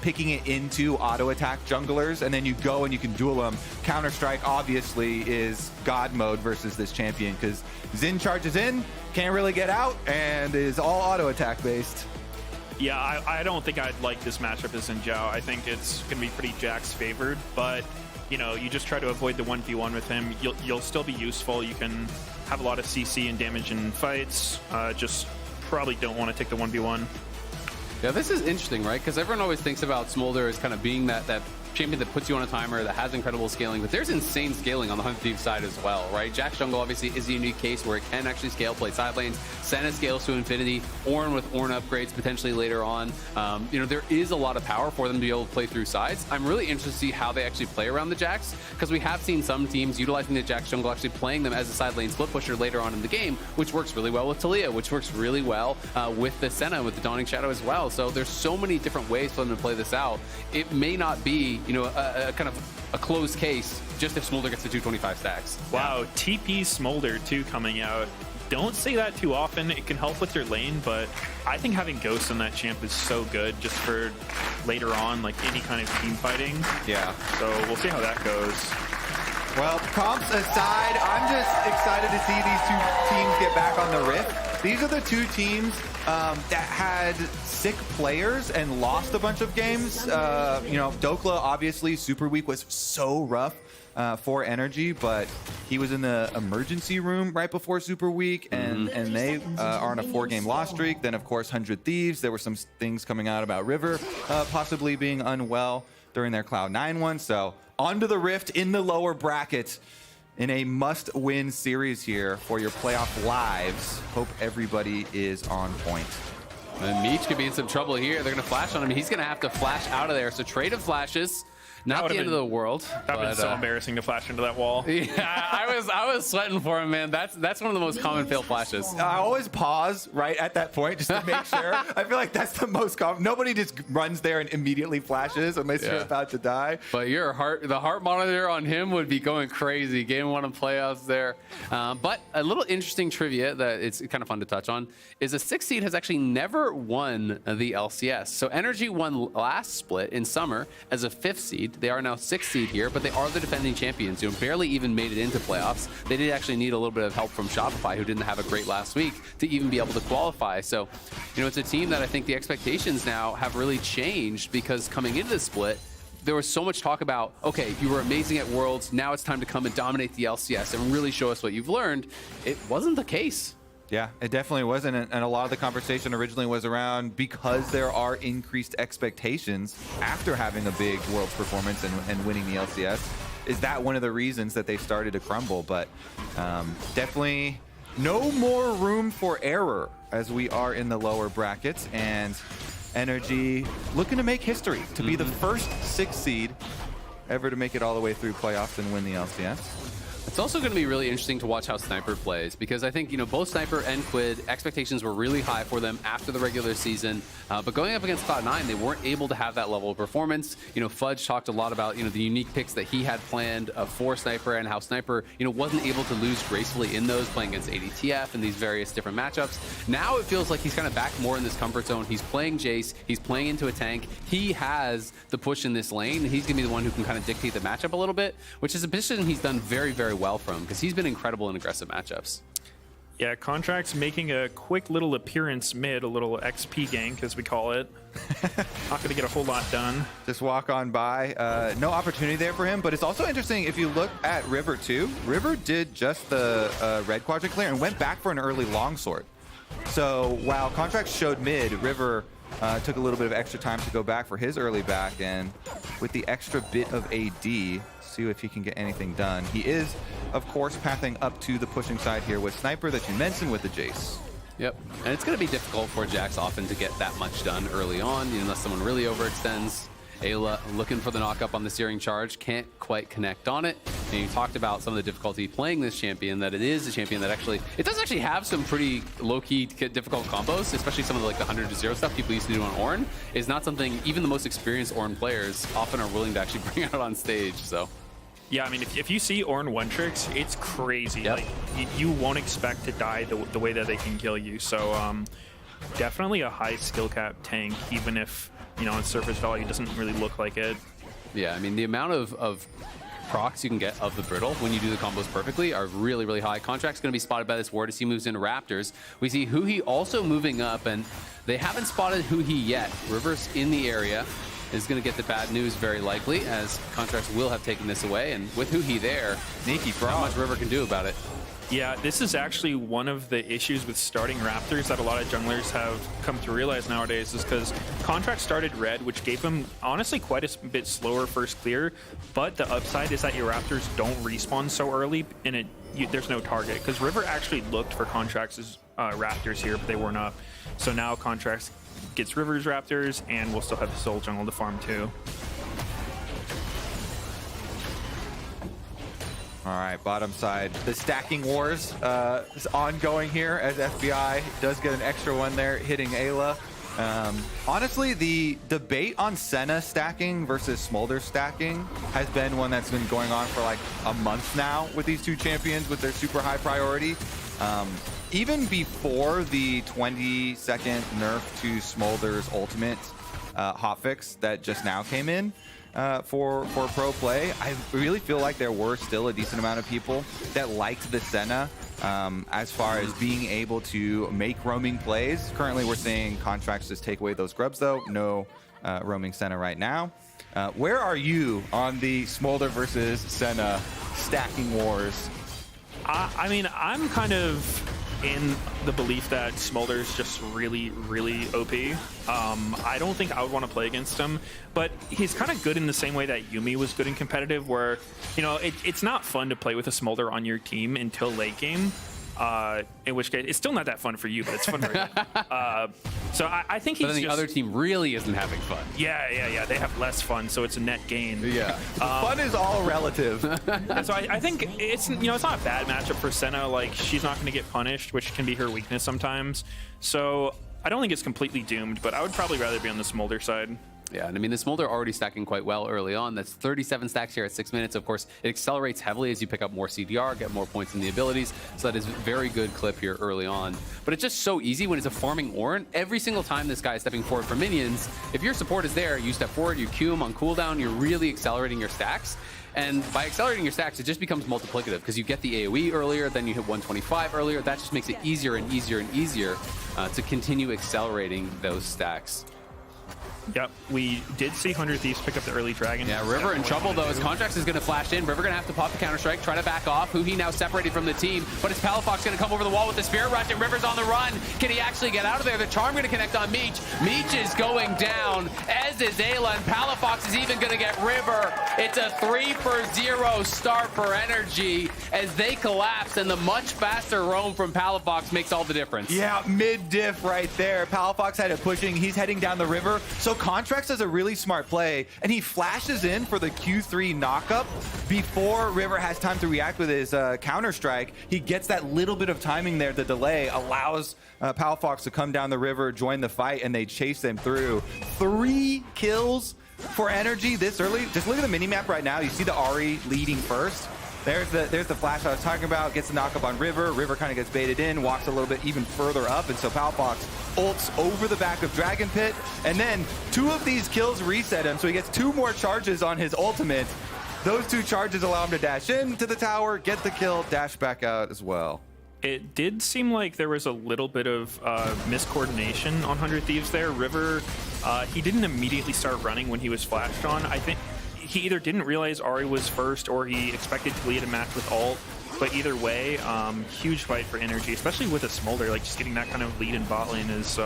picking it into auto attack junglers, and then you go and you can duel them. Counter-Strike obviously is God mode versus this champion because Xin charges in, can't really get out, and is all auto attack based. Yeah, I don't think I'd like this matchup as Xin Zhao. I think it's going to be pretty Jax favored, but you know, you just try to avoid the 1v1 with him. You'll still be useful. You can have a lot of CC and damage in fights. Just probably don't want to take the 1v1. Yeah, this is interesting, right? Because everyone always thinks about Smolder as kind of being that champion that puts you on a timer, that has incredible scaling, but there's insane scaling on the 100 Thieves side as well, right? Jax jungle obviously is a unique case where it can actually scale, play side lanes. Senna scales to infinity. Ornn with Ornn upgrades potentially later on. You know, there is a lot of power for them to be able to play through sides. I'm really interested to see how they actually play around the Jax, because we have seen some teams utilizing the Jax jungle, actually playing them as a side lane split pusher later on in the game, which works really well with Talia, which works really well with the Senna, with the Dawning Shadow as well. So there's so many different ways for them to play this out. It may not be, you know, a kind of a closed case just if Smolder gets to 225 stacks. Wow, TP Smolder too coming out. Don't say that too often. It can help with your lane, but I think having Ghost on that champ is so good just for later on, like any kind of team fighting. Yeah. So we'll see how that goes. Well, comps aside, I'm just excited to see these two teams get back on the Rift. These are the two teams that had sick players and lost a bunch of games. You know, Dokla, obviously, Super Week was so rough for NRG, but he was in the emergency room right before Super Week, and they are on a 4-game loss streak. Then, of course, 100 Thieves. There were some things coming out about River possibly being unwell during their Cloud9 one. So onto the Rift in the lower bracket in a must-win series here for your playoff lives. Hope everybody is on point. And Meech could be in some trouble here. They're going to flash on him. He's going to have to flash out of there. So trade of flashes. Not the end of the world. That would have been so embarrassing to flash into that wall. Yeah, I was sweating for him, man. That's one of the most common fail flashes. I always pause right at that point just to make sure. I feel like that's the most common. Nobody just runs there and immediately flashes unless you're about to die. But the heart monitor on him would be going crazy. Game 1 of playoffs there. But a little interesting trivia that it's kind of fun to touch on is a 6th seed has actually never won the LCS. So NRG won last split in summer as a 5th seed. They are now 6th seed here, but they are the defending champions who barely even made it into playoffs. They did actually need a little bit of help from Shopify, who didn't have a great last week, to even be able to qualify. So, you know, it's a team that I think the expectations now have really changed, because coming into the split, there was so much talk about, okay, you were amazing at Worlds, now it's time to come and dominate the LCS and really show us what you've learned. It wasn't the case. Yeah, it definitely wasn't, and a lot of the conversation originally was around, because there are increased expectations after having a big Worlds performance and winning the LCS. Is that one of the reasons that they started to crumble? But definitely no more room for error as we are in the lower brackets, and NRG looking to make history, to be the first 6th seed ever to make it all the way through playoffs and win the LCS. It's also going to be really interesting to watch how Sniper plays, because I think, both Sniper and Quid, expectations were really high for them after the regular season. But going up against Cloud9, they weren't able to have that level of performance. Fudge talked a lot about, the unique picks that he had planned for Sniper, and how Sniper, wasn't able to lose gracefully in those, playing against ADTF and these various different matchups. Now it feels like he's kind of back more in this comfort zone. He's playing Jace, he's playing into a tank. He has the push in this lane, and he's going to be the one who can kind of dictate the matchup a little bit, which is a position he's done very, very well from, because he's been incredible in aggressive matchups. Yeah, Contract's making a quick little appearance mid, a little XP gank, as we call it. Not going to get a whole lot done. Just walk on by. No opportunity there for him, but it's also interesting if you look at River too. River did just the red quadrant clear and went back for an early longsword. So while Contract showed mid, River took a little bit of extra time to go back for his early back, and with the extra bit of AD, see if he can get anything done. He is, of course, pathing up to the pushing side here with Sniper that you mentioned with the Jace. Yep, and it's going to be difficult for Jax often to get that much done early on, unless someone really overextends. Ayla looking for the knock-up on the Searing Charge, can't quite connect on it. And you talked about some of the difficulty playing this champion, that it is a champion that it does actually have some pretty low-key difficult combos, especially some of the 100 to 0 stuff people used to do on Ornn, is not something even the most experienced Ornn players often are willing to actually bring out on stage, so. Yeah, I mean, if you see Ornn one-tricks, it's crazy. Yep. Like, you won't expect to die the way that they can kill you. So definitely a high skill cap tank, even if, on surface value doesn't really look like it. Yeah, I mean, the amount of procs you can get of the Brittle when you do the combos perfectly are really, really high. Contract's going to be spotted by this ward as he moves into Raptors. We see Huhi also moving up, and they haven't spotted Huhi yet. River's in the area. Is going to get the bad news very likely, as Contracts will have taken this away, and with Huhi there, sneaky frog. Not much River can do about it. Yeah, this is actually one of the issues with starting Raptors that a lot of junglers have come to realize nowadays, is because Contract started red, which gave him honestly quite a bit slower first clear, but the upside is that your Raptors don't respawn so early, and there's no target, because River actually looked for Contracts' Raptors here, but they weren't up. So now Contracts gets River's Raptors, and we'll still have the Soul Jungle to farm too. All right, bottom side. The stacking wars is ongoing here, as FBI does get an extra one there, hitting Ayla. Honestly, the debate on Senna stacking versus Smolder stacking has been one that's been going on for like a month now with these two champions with their super high priority. Even before the 20-second nerf to Smolder's ultimate hotfix that just now came in for pro play, I really feel like there were still a decent amount of people that liked the Senna as far as being able to make roaming plays. Currently, we're seeing Contracts just take away those grubs, though. No roaming Senna right now. Where are you on the Smolder versus Senna stacking wars? I mean, I'm kind of in the belief that Smolder's just really, really OP. I don't think I would want to play against him, but he's kind of good in the same way that Yuumi was good in competitive, where, it's not fun to play with a Smolder on your team until late game. In which case, it's still not that fun for you, but it's fun for him. So I think he's But then the other team really isn't having fun. Yeah. They have less fun, so it's a net gain. Yeah. Fun is all relative. So I think it's it's not a bad matchup for Senna. Like, she's not going to get punished, which can be her weakness sometimes. So I don't think it's completely doomed, but I would probably rather be on the Smolder side. Yeah, and I mean, the Smolder already stacking quite well early on. That's 37 stacks here at 6 minutes. Of course, it accelerates heavily as you pick up more CDR, get more points in the abilities. So that is a very good clip here early on. But it's just so easy when it's a farming Ornn. Every single time this guy is stepping forward for minions, if your support is there, you step forward, you Q him on cooldown, you're really accelerating your stacks. And by accelerating your stacks, it just becomes multiplicative, because you get the AoE earlier, then you hit 125 earlier. That just makes it easier and easier and easier to continue accelerating those stacks. Yep, we did see 100 Thieves pick up the early dragon. Yeah, River in trouble though, as Contracts is going to flash in. River going to have to pop the counter-strike, try to back off. Huhi now separated from the team, but it's Palafox going to come over the wall with the Spirit Rush, and River's on the run. Can he actually get out of there? The Charm going to connect on Meech. Meech is going down, as is Ayla, and Palafox is even going to get River. It's a 3-for-0 start for NRG as they collapse, and the much faster roam from Palafox makes all the difference. Yeah, mid-diff right there. Palafox had it pushing. He's heading down the river. So So Contracts does a really smart play, and he flashes in for the Q3 knockup before River has time to react with his counter strike. He gets that little bit of timing there. The delay allows Palafox to come down the river, join the fight, and they chase them through. 3 kills for NRG this early. Just look at the minimap right now. You see the Ahri leading first. There's the flash I was talking about. Gets the knockup on River. River kind of gets baited in, walks a little bit even further up, and so Palafox ults over the back of Dragon Pit, and then 2 of these kills reset him, so he gets 2 more charges on his ultimate. Those 2 charges allow him to dash into the tower, get the kill, dash back out as well. It did seem like there was a little bit of miscoordination on 100 Thieves there. River, he didn't immediately start running when he was flashed on. I think he either didn't realize Ahri was first or he expected to lead a match with ult. But either way, huge fight for NRG, especially with a Smolder. Like, just getting that kind of lead in bot lane is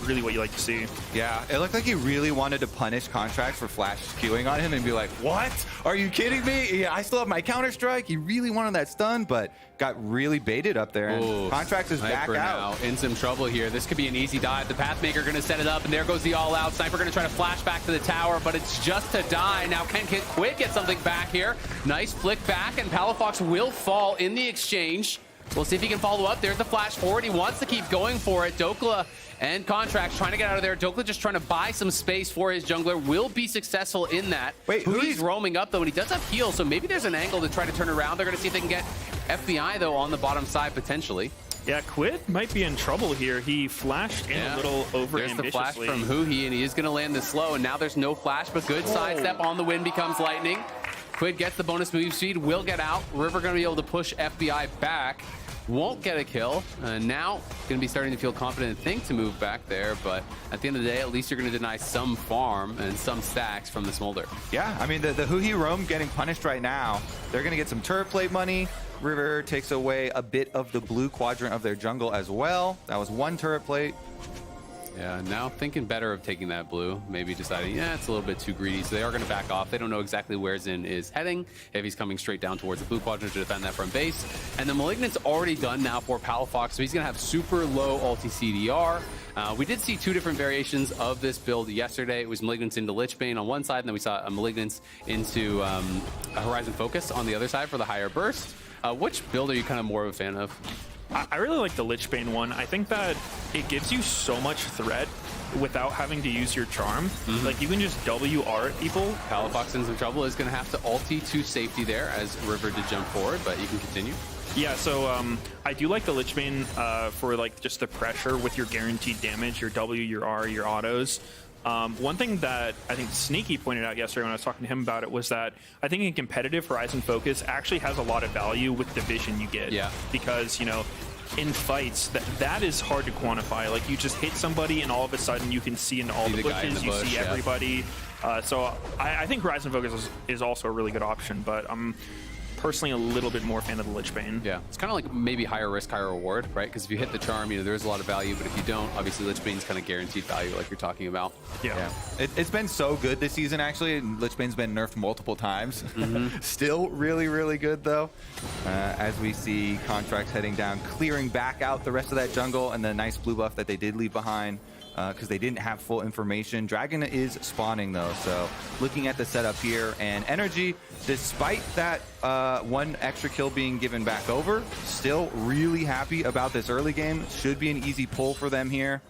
really what you like to see. Yeah, it looked like he really wanted to punish Contracts for flash queuing on him and be like, what? Are you kidding me? Yeah, I still have my counter strike. He really wanted that stun, but got really baited up there. And Contracts is back out. Now in some trouble here. This could be an easy dive. The Pathmaker going to set it up, and there goes the all out. Sniper going to try to flash back to the tower, but it's just to die. Now can Quick get something back here? Nice flick back, and Palafox will fall in the exchange. We'll see if he can follow up. There's the flash forward. He wants to keep going for it. Dokla and Contracts trying to get out of there. Dokla just trying to buy some space for his jungler. Will be successful in that. Wait, He's roaming up, though, and he does have heal, so maybe there's an angle to try to turn around. They're going to see if they can get FBI, though, on the bottom side, potentially. Yeah, Quid might be in trouble here. He flashed in a little over-ambitiously. There's the flash from Huhi, and he is going to land this slow, and now there's no flash, but good sidestep on the wind becomes lightning. Quid gets the bonus move speed, will get out. River going to be able to push FBI back. Won't get a kill. Now going to be starting to feel confident and think to move back there, but at the end of the day, at least you're going to deny some farm and some stacks from the Smolder. Yeah, I mean, the Huhi roam getting punished right now. They're going to get some turret plate money. River takes away a bit of the blue quadrant of their jungle as well. That was 1 turret plate. Yeah, now thinking better of taking that blue, maybe deciding, yeah, it's a little bit too greedy, so they are going to back off. They don't know exactly where Xin is heading, if he's coming straight down towards the blue quadrant to defend that from base. And the Malignant's already done now for Palafox, so he's going to have super low ulti CDR. We did see 2 different variations of this build yesterday. It was Malignance into Lichbane on one side, and then we saw a Malignance into a Horizon Focus on the other side for the higher burst. Which build are you kind of more of a fan of? I really like the Lichbane one. I think that it gives you so much threat without having to use your charm. Like, you can just WR at people. Palafox in some trouble is going to have to ulti to safety there as River did jump forward, but you can continue. Yeah, so I do like the Lichbane for like just the pressure with your guaranteed damage, your W, your R, your autos. One thing that I think Sneaky pointed out yesterday when I was talking to him about it was that I think in competitive Horizon Focus actually has a lot of value with the vision you get. Yeah. Because, you know, in fights, that is hard to quantify. Like, you just hit somebody and all of a sudden you can see into all the bushes, you see everybody. So I think Horizon Focus is also a really good option, but I'm personally a little bit more fan of the Lichbane. Yeah, it's kind of like maybe higher risk, higher reward, right? Because if you hit the charm, you know, there's a lot of value, but if you don't, obviously Lichbane's kind of guaranteed value like you're talking about. Yeah. It's been so good this season, actually. Lichbane's been nerfed multiple times. Still really, really good, though. As we see Contracts heading down, clearing back out the rest of that jungle and the nice blue buff that they did leave behind. Because they didn't have full information. Dragon is spawning, though, so looking at the setup here, and NRG, despite that 1 extra kill being given back over, still really happy about this early game. Should be an easy pull for them here.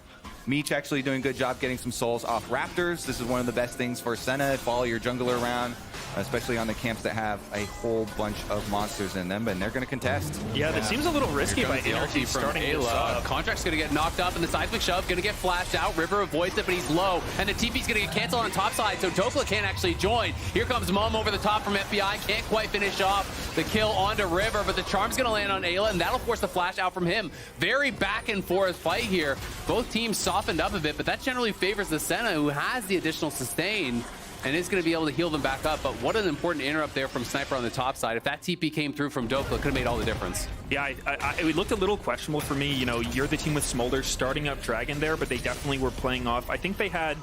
Meech actually doing a good job getting some souls off Raptors. This is one of the best things for Senna. Follow your jungler around, especially on the camps that have a whole bunch of monsters in them, and they're going to contest. Yeah, that seems a little risky by NRG starting this up. Contract's going to get knocked up, and the seismic shove going to get flashed out. River avoids it, but he's low, and the TP's going to get canceled on top side, so Dokla can't actually join. Here comes Mom over the top from FBI. Can't quite finish off the kill onto River, but the charm's going to land on Ayla, and that'll force the flash out from him. Very back and forth fight here. Both teams softened up a bit, but that generally favors the Senna, who has the additional sustain and is going to be able to heal them back up. But what an important interrupt there from Sniper on the top side. If that TP came through from Dokla, could have made all the difference. Yeah, it looked a little questionable for me. You know, you're the team with Smolder starting up Dragon there, but they definitely were playing off. I think they had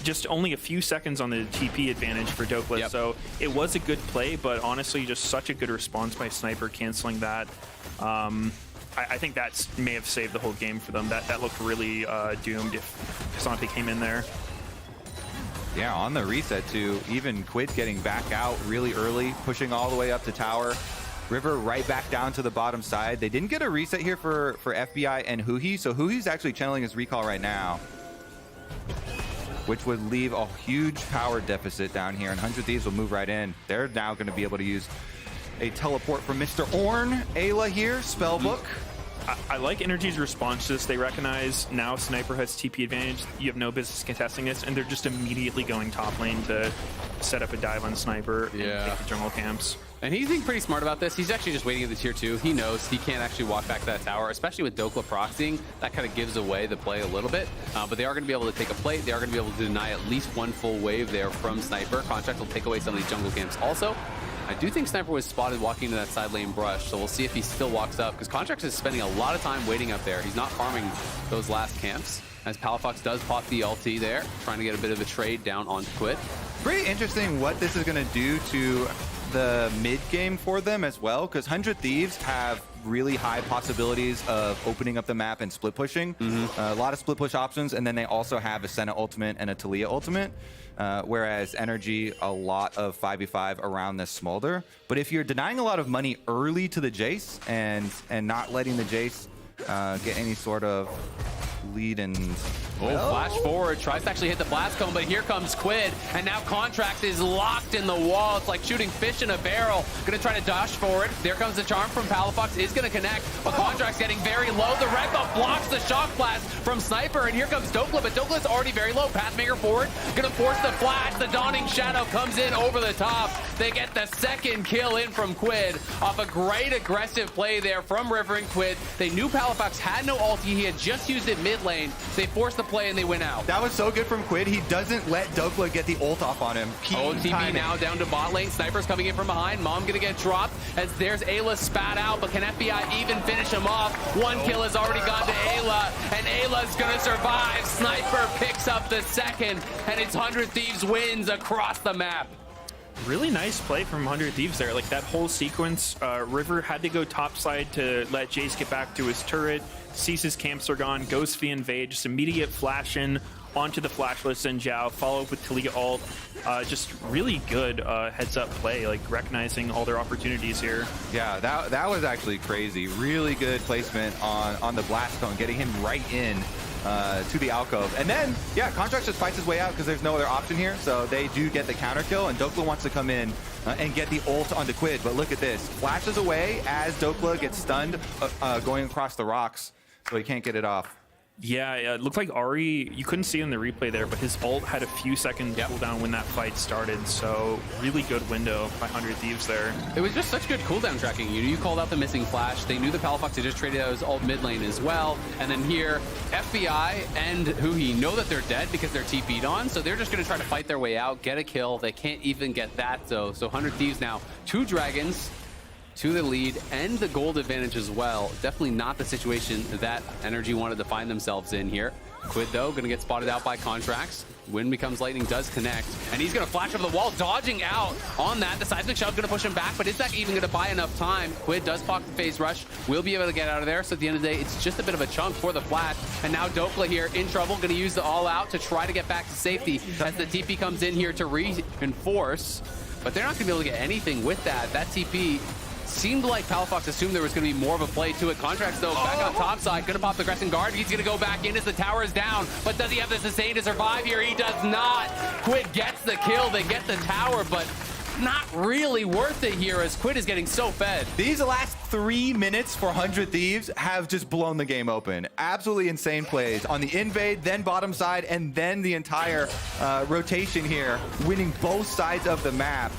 just only a few seconds on the TP advantage for Dokla, so it was a good play, but honestly, just such a good response by Sniper canceling that. I think that may have saved the whole game for them. That looked really doomed if Asante came in there. Yeah, on the reset too. Even Quid getting back out really early, pushing all the way up to tower. River right back down to the bottom side. They didn't get a reset here for FBI and Huhi, so Huhi's actually channeling his recall right now, which would leave a huge power deficit down here, and 100 Thieves will move right in. They're now going to be able to use a teleport from Mr. Orn. Ayla here, Spellbook. I like NRG's response to this. They recognize now Sniper has TP advantage. You have no business contesting this, and they're just immediately going top lane to set up a dive on Sniper and take the jungle camps. And he's being pretty smart about this. He's actually just waiting at the tier 2. He knows he can't actually walk back to that tower, especially with Dokla proxying. That kind of gives away the play a little bit. But they are going to be able to take a plate. They are going to be able to deny at least one full wave there from Sniper. Contract will take away some of these jungle camps also. I do think Sniper was spotted walking into that side lane brush, so we'll see if he still walks up, because Contract is spending a lot of time waiting up there. He's not farming those last camps, as Palafox does pop the LT there, trying to get a bit of a trade down onto Quid. Pretty interesting what this is going to do to the mid game for them as well, because 100 Thieves have really high possibilities of opening up the map and split pushing. A lot of split push options, and then they also have a Senna ultimate and a Taliyah ultimate. Whereas NRG, a lot of 5v5 around this Smolder. But if you're denying a lot of money early to the Jace and not letting the Jace get any sort of lead and flash forward, tries to actually hit the blast cone, but here comes Quid, and now Contract is locked in the wall. It's like shooting fish in a barrel. Gonna try to dash forward. There comes the charm from Palafox, is gonna connect, but Contract's getting very low. The red buff blocks the shock blast from Sniper, and here comes Dokla, but Dokla's already very low. Pathmaker forward, gonna force the flash. The Dawning Shadow comes in over the top. They get the second kill in from Quid off a great aggressive play there from River and Quid. They knew Palafox had no ulti. He had just used it mid lane. They forced the play and they went out. That was so good from Quid. He doesn't let Dokla get the ult off on him. OTB now down to bot lane. Sniper's coming in from behind. Mom gonna get dropped as there's Ayla spat out, but can FBI even finish him off? One kill has already gone to Ayla, and Ayla's gonna survive. Sniper picks up the second, and it's 100 Thieves wins across the map. Really nice play from 100 Thieves there. Like that whole sequence, River had to go topside to let Jace get back to his turret, sees his camps are gone, goes Fee invade, just immediate flash in onto the flashless and Zhao, follow up with Taliyah ult. Just really good heads up play, like recognizing all their opportunities here. Yeah, that was actually crazy. Really good placement on the blast cone, getting him right in to the alcove. And then, yeah, Contract just fights his way out because there's no other option here. So they do get the counter kill, and Dokla wants to come in and get the ult onto Quid. But look at this. Flashes away as Dokla gets stunned going across the rocks, so he can't get it off. Yeah, it looked like Ari, you couldn't see it in the replay there, but his ult had a few seconds cooldown when that fight started, so really good window by 100 Thieves there. It was just such good cooldown tracking. You called out the missing flash. They knew the Palafox had just traded out his ult mid lane as well, and then here, FBI and Huhi know that they're dead because they're TP'd on, so they're just going to try to fight their way out, get a kill. They can't even get that, though. So 100 Thieves now, 2 dragons to the lead and the gold advantage as well. Definitely not the situation that NRG wanted to find themselves in here. Quid, though, going to get spotted out by Contracts. Wind becomes lightning, does connect, and he's going to flash over the wall, dodging out on that. The seismic shell's going to push him back, but is that even going to buy enough time? Quid does pop the phase rush, will be able to get out of there. So at the end of the day, it's just a bit of a chunk for the flash. And now Dokla here in trouble, going to use the all out to try to get back to safety as the TP comes in here to reinforce. But they're not going to be able to get anything with that. That TP seemed like Palafox assumed there was going to be more of a play to it. Contracts, though, back on top side. Going to pop the Crescent Guard. He's going to go back in as the tower is down. But does he have the sustain to survive here? He does not. Quid gets the kill. They get the tower, but not really worth it here as Quid is getting so fed. These last 3 minutes for 100 Thieves have just blown the game open. Absolutely insane plays on the invade, then bottom side, and then the entire rotation here, winning both sides of the map.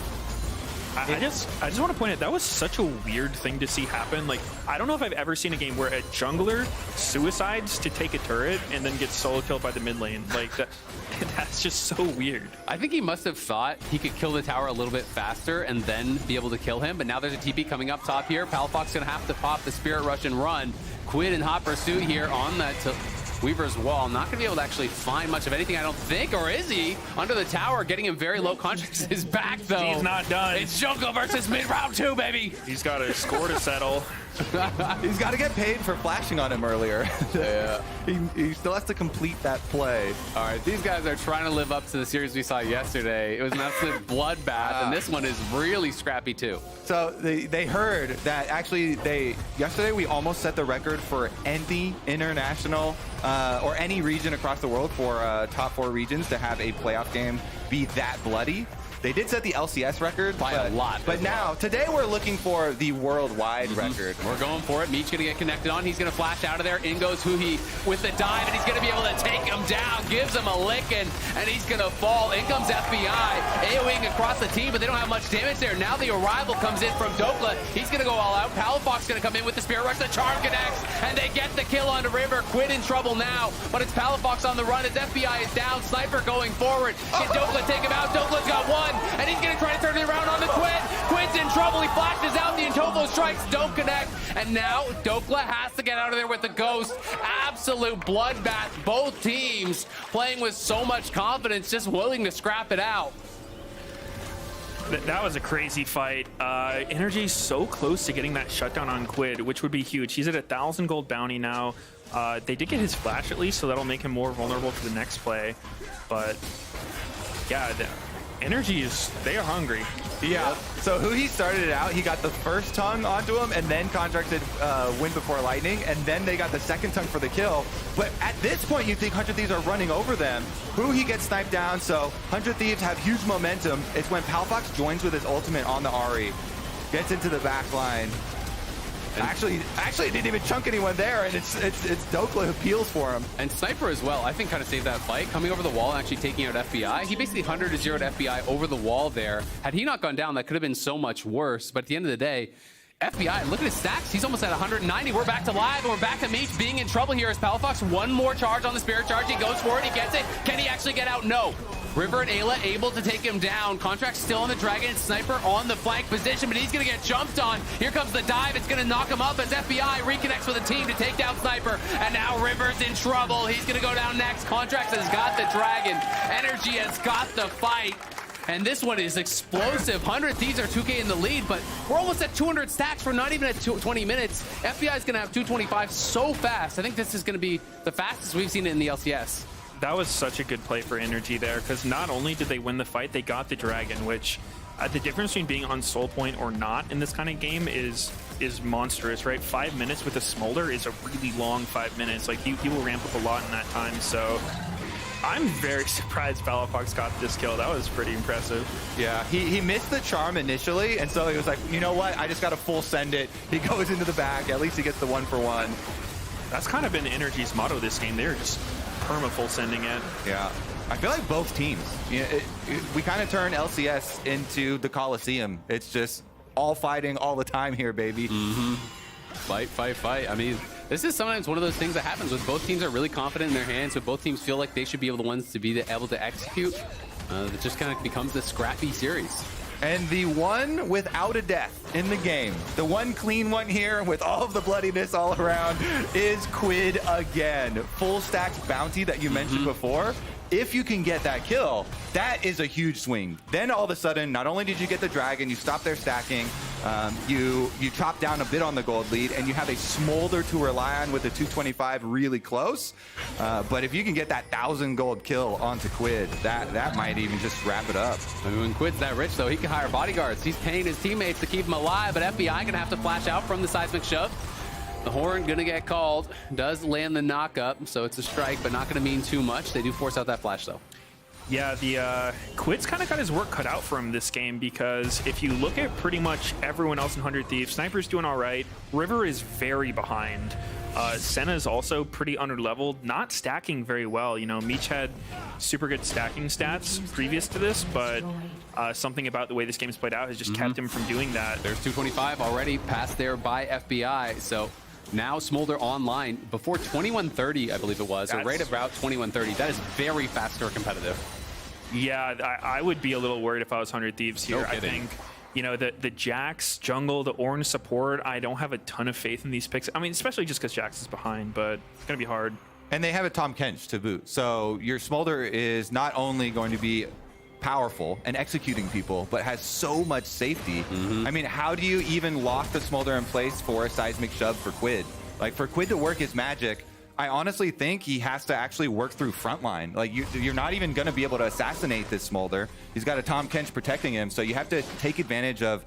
I just want to point out, that was such a weird thing to see happen. Like, I don't know if I've ever seen a game where a jungler suicides to take a turret and then gets solo killed by the mid lane. Like, that's just so weird. I think he must have thought he could kill the tower a little bit faster and then be able to kill him. But now there's a TP coming up top here. Palafox going to have to pop the Spirit Rush and run. Quid in hot pursuit here on that Weaver's wall. Not going to be able to actually find much of anything, I don't think. Or is he? Under the tower, getting him very low. Contracts is back, though. He's not done. It's jungle versus mid round 2, baby. He's got a score to settle. He's got to get paid for flashing on him earlier. Yeah. he still has to complete that play. All right, these guys are trying to live up to the series we saw yesterday. It was an absolute bloodbath, and this one is really scrappy too. So they heard that actually yesterday we almost set the record for any international or any region across the world for top 4 regions to have a playoff game be that bloody. They did set the LCS record by a lot. But now, today we're looking for the worldwide record. We're going for it. Meech's going to get connected on. He's going to flash out of there. In goes Huhi with the dive, and he's going to be able to take him down. Gives him a licking, and he's going to fall. In comes FBI. AoEing across the team, but they don't have much damage there. Now the arrival comes in from Dokla. He's going to go all out. Palafox going to come in with the Spirit Rush. The Charm connects, and they get the kill onto River. Quid in trouble now, but it's Palafox on the run as FBI is down. Sniper going forward. Can Dokla take him out? Dokla's got one. And he's going to try to turn it around on the Quid. Quid's in trouble. He flashes out. The Intovo strikes don't connect. And now Dokla has to get out of there with the Ghost. Absolute bloodbath. Both teams playing with so much confidence, just willing to scrap it out. That was a crazy fight. NRG's so close to getting that shutdown on Quid, which would be huge. He's at 1,000 gold bounty now. They did get his flash at least, so that'll make him more vulnerable to the next play. But yeah, NRG they are hungry. Yeah. So Huhi started it out. He got the first tongue onto him and then contracted Wind Before Lightning, and then they got the second tongue for the kill. But at this point, you think 100 Thieves are running over them. Huhi gets sniped down, so 100 Thieves have huge momentum. It's when Palafox joins with his ultimate on the Ahri, gets into the back line. Actually, it didn't even chunk anyone there, and it's Dokla who peels for him. And Sniper as well, I think, kind of saved that fight. Coming over the wall and actually taking out FBI. He basically 100-0'd FBI over the wall there. Had he not gone down, that could have been so much worse. But at the end of the day, FBI, look at his stacks. He's almost at 190. We're back to live, and we're back to Meech being in trouble here as Palafox. One more charge on the Spirit Charge. He goes for it. He gets it. Can he actually get out? No. River and Ayla able to take him down. Contract still on the Dragon. Sniper on the flank position, but he's going to get jumped on. Here comes the dive. It's going to knock him up as FBI reconnects with the team to take down Sniper. And now River's in trouble. He's going to go down next. Contract has got the Dragon. NRG has got the fight. And this one is explosive. 100 Thieves are 2K in the lead, but we're almost at 200 stacks. We're not even at 20 minutes. FBI is going to have 225 so fast. I think this is going to be the fastest we've seen it in the LCS. That was such a good play for NRG there, because not only did they win the fight, they got the Dragon, which the difference between being on soul point or not in this kind of game is monstrous, right? 5 minutes with a Smolder is a really long 5 minutes. Like, he will ramp up a lot in that time, so I'm very surprised Palafox got this kill. That was pretty impressive. Yeah, he missed the charm initially, and so he was like, you know what? I just got to full send it. He goes into the back. At least he gets the 1-for-1. That's kind of been NRG's motto this game. They're just perma-full sending it. Yeah. I feel like both teams. You know, we kind of turn LCS into the Coliseum. It's just all fighting all the time here, baby. Fight, fight, fight. I mean, this is sometimes one of those things that happens when both teams are really confident in their hands, when both teams feel like they should be able the ones to be able to execute. It just kind of becomes this scrappy series. And the one without a death in the game, the one clean one here with all of the bloodiness all around, is Quid again. Full stacks bounty that you mentioned before. If you can get that kill, that is a huge swing. Then all of a sudden, not only did you get the Dragon, you stop their stacking, you chop down a bit on the gold lead, and you have a Smolder to rely on with the 225 really close. But if you can get that 1,000 gold kill onto Quid, that might even just wrap it up. I mean, when Quid's that rich, though, he can hire bodyguards. He's paying his teammates to keep him alive, but FBI gonna have to flash out from the seismic shove. The horn gonna get called. Does land the knock-up, so it's a strike, but not gonna mean too much. They do force out that flash, though. Yeah, the Quid's kind of got his work cut out for him this game, because if you look at pretty much everyone else in 100 Thieves, Sniper's doing all right. River is very behind. Senna's also pretty under-leveled, not stacking very well. You know, Meech had super good stacking stats previous to this, but something about the way this game's played out has just kept him from doing that. There's 225 already passed there by FBI, so now Smolder online before 2130, I believe it was, or right about 2130. That is very fast or competitive. Yeah, I would be a little worried if I was 100 Thieves here. No I think, you know, the Jax, jungle, the orange support, I don't have a ton of faith in these picks. I mean, especially just because Jax is behind, but it's going to be hard. And they have a Tahm Kench to boot. So your Smolder is not only going to be powerful and executing people, but has so much safety. I mean, how do you even lock the Smolder in place for a seismic shove for Quid? Like, for Quid to work his magic, I honestly think he has to actually work through frontline. Like, you're not even going to be able to assassinate this Smolder. He's got a Tahm Kench protecting him, so you have to take advantage of